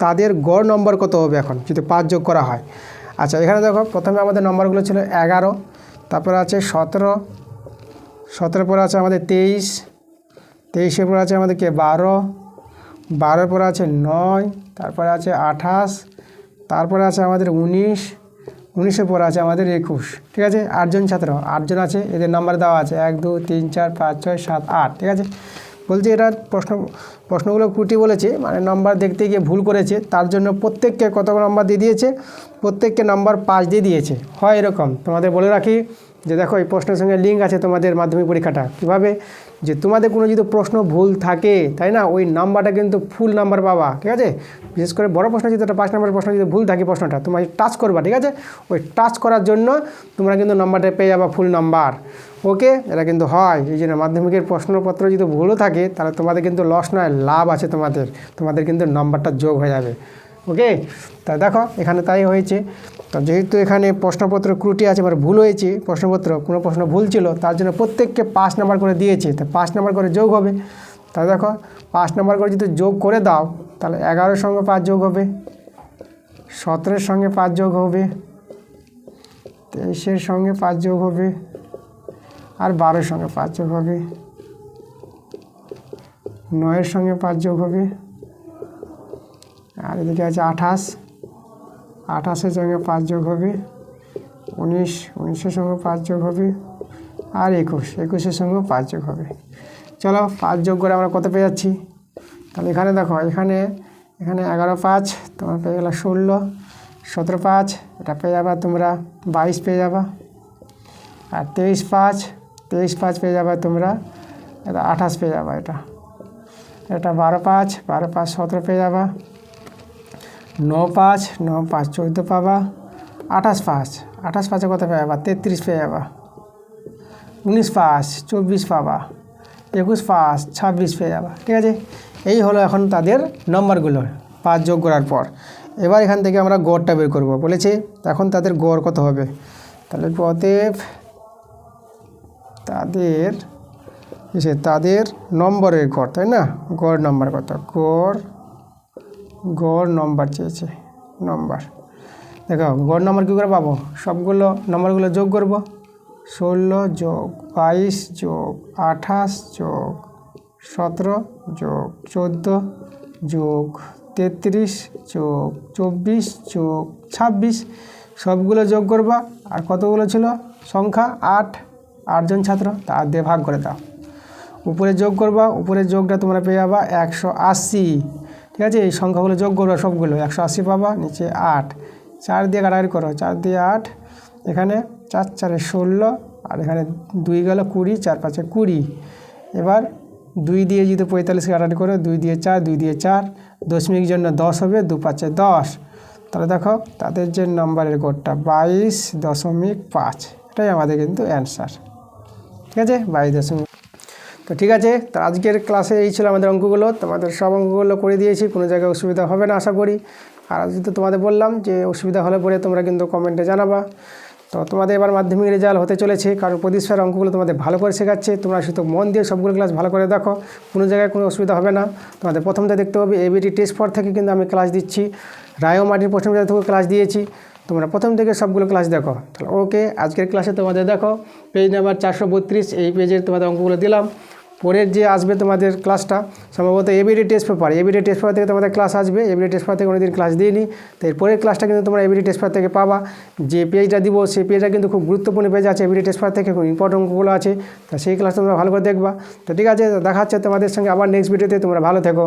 তাদের গড় নম্বর কত হবে এখন যদি 5 যোগ করা হয়? আচ্ছা, এখানে দেখো প্রথমে আমাদের নম্বরগুলো ছিল 11, তারপরে আছে 17, 17 পরে আছে আমাদের 23, 23-এর পরে আছে আমাদের 12, 12-এর পরে আছে 9, তারপরে আছে 28, তারপরে আছে আমাদের 19, 19-এর পরে আছে আমাদের 21। ঠিক আছে, 8 জন ছাত্র, 8 জন আছে, এদের নাম্বার দেওয়া আছে 1 2 3 4 5 6 7 8। ঠিক আছে, বলছি এটা প্রশ্নগুলো ত্রুটি বলেছে, মানে নাম্বার দেখতে গিয়ে ভুল করেছে, তার জন্য প্রত্যেককে কত নাম্বার দিয়ে দিয়েছে, প্রত্যেককে নাম্বার 5 দিয়ে দিয়েছে। হয় এরকম, তোমাদের বলে রাখি যে দেখো এই প্রশ্নের সঙ্গে লিঙ্ক আছে তোমাদের মাধ্যমিক পরীক্ষাটা, কীভাবে যে তোমাদের কোনো যদি প্রশ্ন ভুল থাকে, তাই না, ওই নাম্বারটা কিন্তু ফুল নাম্বার পাবা। ঠিক আছে, বিশেষ করে বড় প্রশ্ন যদি 5 নম্বরের প্রশ্ন যদি ভুল থাকে প্রশ্নটা তোমরা টাচ করবা, ঠিক আছে, ওই টাচ করার জন্য তোমরা কিন্তু নাম্বারটা পেয়ে যাবা ফুল নাম্বার। ওকে, এটা কিন্তু হয়, এই জন্য মাধ্যমিকের প্রশ্নপত্র যদি ভুলও থাকে তাহলে তোমাদের কিন্তু লস নয়, লাভ আছে, তোমাদের কিন্তু নাম্বারটা যোগ হয়ে যাবে। ওকে, তা দেখো এখানে তাই হয়েছে। তো যেহেতু এখানে প্রশ্নপত্র ত্রুটি আছে, মানে ভুল হয়েছে প্রশ্নপত্র, কোনো প্রশ্ন ভুল ছিল, তার জন্য প্রত্যেককে 5 নাম্বার করে দিয়েছে, তো 5 নাম্বার করে যোগ হবে। তা দেখো 5 নাম্বার করে যদি যোগ করে দাও তাহলে 11-এর সঙ্গে 5 যোগ হবে, 17-এর সঙ্গে 5 যোগ হবে, 23-এর সঙ্গে 5 যোগ হবে, আর 12-এর সঙ্গে 5 যোগ হবে, 9-এর সঙ্গে 5 যোগ হবে, আর এদিকে আছে 28, 28-এর সঙ্গে 5 যোগ হবে, 19, 19-এর সঙ্গে 5 যোগ হবে, আর 21, 21-এর সঙ্গে 5 যোগ হবে। চলো 5 যোগ করে আমরা কত পেয়ে যাচ্ছি, তাহলে এখানে দেখো এখানে 11 5 তোমরা পেয়ে গেলো 16, 17 5 এটা পেয়ে যাবা তোমরা 22 পেয়ে যাবা, আর 23 5 পেয়ে যাবা তোমরা, এটা 28 পেয়ে যাবা, এটা 12 5 17 পেয়ে যাবা, 9 5 14 পাবা, 28 5 কত পেয়ে যাবা 33 পেয়ে যাবা, 19 5 24 পাবা, 21 5 26 পেয়ে যাবা। ঠিক আছে, এই হলো এখন তাদের নম্বরগুলো 5 যোগ করার পর। এবার এখান থেকে আমরা গড়টা বের করব বলেছে, এখন তাদের গড় কত হবে, তাহলে অতএব তাদের নম্বরের গড়, তাই না? গড় নম্বর কত? গড় নম্বর চেয়েছে, নম্বর। দেখো গড় নম্বর কী করে পাবো? সবগুলো নম্বরগুলো যোগ করব। 16 যোগ 22 যোগ 28 যোগ 17 যোগ 14 যোগ 33 যোগ 24 যোগ 26, সবগুলো যোগ করবা। আর কতগুলো ছিল সংখ্যা? 8জন ছাত্র, তার দিয়ে ভাগ করে দাও। উপরে যোগ করবা, উপরের যোগটা তোমরা পেয়ে যাবা 180। ঠিক আছে, এই সংখ্যাগুলো যোগ করবা সবগুলো, 180 পাবা। নিচে 8, 4 দিয়ে কাটাকাটি করো, 4 দিয়ে 8, এখানে 4 4 16, আর এখানে 2 গেল 20, 4 5 20। এবার 2 দিয়ে যদি 45 কাটাকাটি করো, 2 দিয়ে 4, 2 দিয়ে 4, দশমিক জন্য 10 হবে, 2 5 10। তাহলে দেখো তাদের যে নম্বরের গড়টা 22.5, এটাই আমাদের কিন্তু অ্যান্সার। ঠিক আছে, 22. তো ঠিক আছে, তো আজকের ক্লাসে এই ছিল আমাদের অঙ্কগুলো। তোমাদের সব অঙ্কগুলো করে দিয়েছি, কোনো জায়গায় অসুবিধা হবে না আশা করি। আর যেহেতু তোমাদের বললাম যে অসুবিধা হলে পরে তোমরা কিন্তু কমেন্টে জানাবা। তো তোমাদের এবার মাধ্যমিক রেজাল্ট হতে চলেছে, কারণ প্রদীপ স্যার অঙ্কগুলো তোমাদের ভালো করে শেখাচ্ছে। তোমরা শুধু মন দিয়ে সবগুলো ক্লাস ভালো করে দেখো, কোনো জায়গায় কোনো অসুবিধা হবে না। তোমাদের প্রথমটা দেখতে হবে এবিটি টেস্ট ফর থেকে কিন্তু আমি ক্লাস দিচ্ছি, রায় মাটির প্রশ্ন থেকে ক্লাস দিয়েছি। তোমরা প্রথম থেকে সবগুলো ক্লাস দেখো। তাহলে ওকে, আজকের ক্লাসে তোমাদের দেখো পেজ নাম্বার 432, এই পেজের তোমাদের অঙ্কগুলো দিলাম। পরের যে আসবে তোমাদের ক্লাসটা সম্ভবত ABD test paper, ABD test paper থেকে তোমাদের ক্লাস আসবে। এবিডি টেস্ট পেপার থেকে কোনোদিন ক্লাস দিইনি, তো এরপরের ক্লাসটা কিন্তু তোমরা এবিডি টেস্ট পেপার থেকে পাবা। যে পেজটা দিব সেই পেজটা কিন্তু খুব গুরুত্বপূর্ণ পেজ আছে, এবিডি টেস্ট পেপার থেকে খুব ইম্পর্টেন্ট অঙ্কগুলো আছে। তো সেই ক্লাস তোমরা ভালো করে দেখবা। তো ঠিক আছে, দেখা হচ্ছে তোমাদের সঙ্গে আবার নেক্সট ভিডিওতে। তোমরা ভালো থেকো।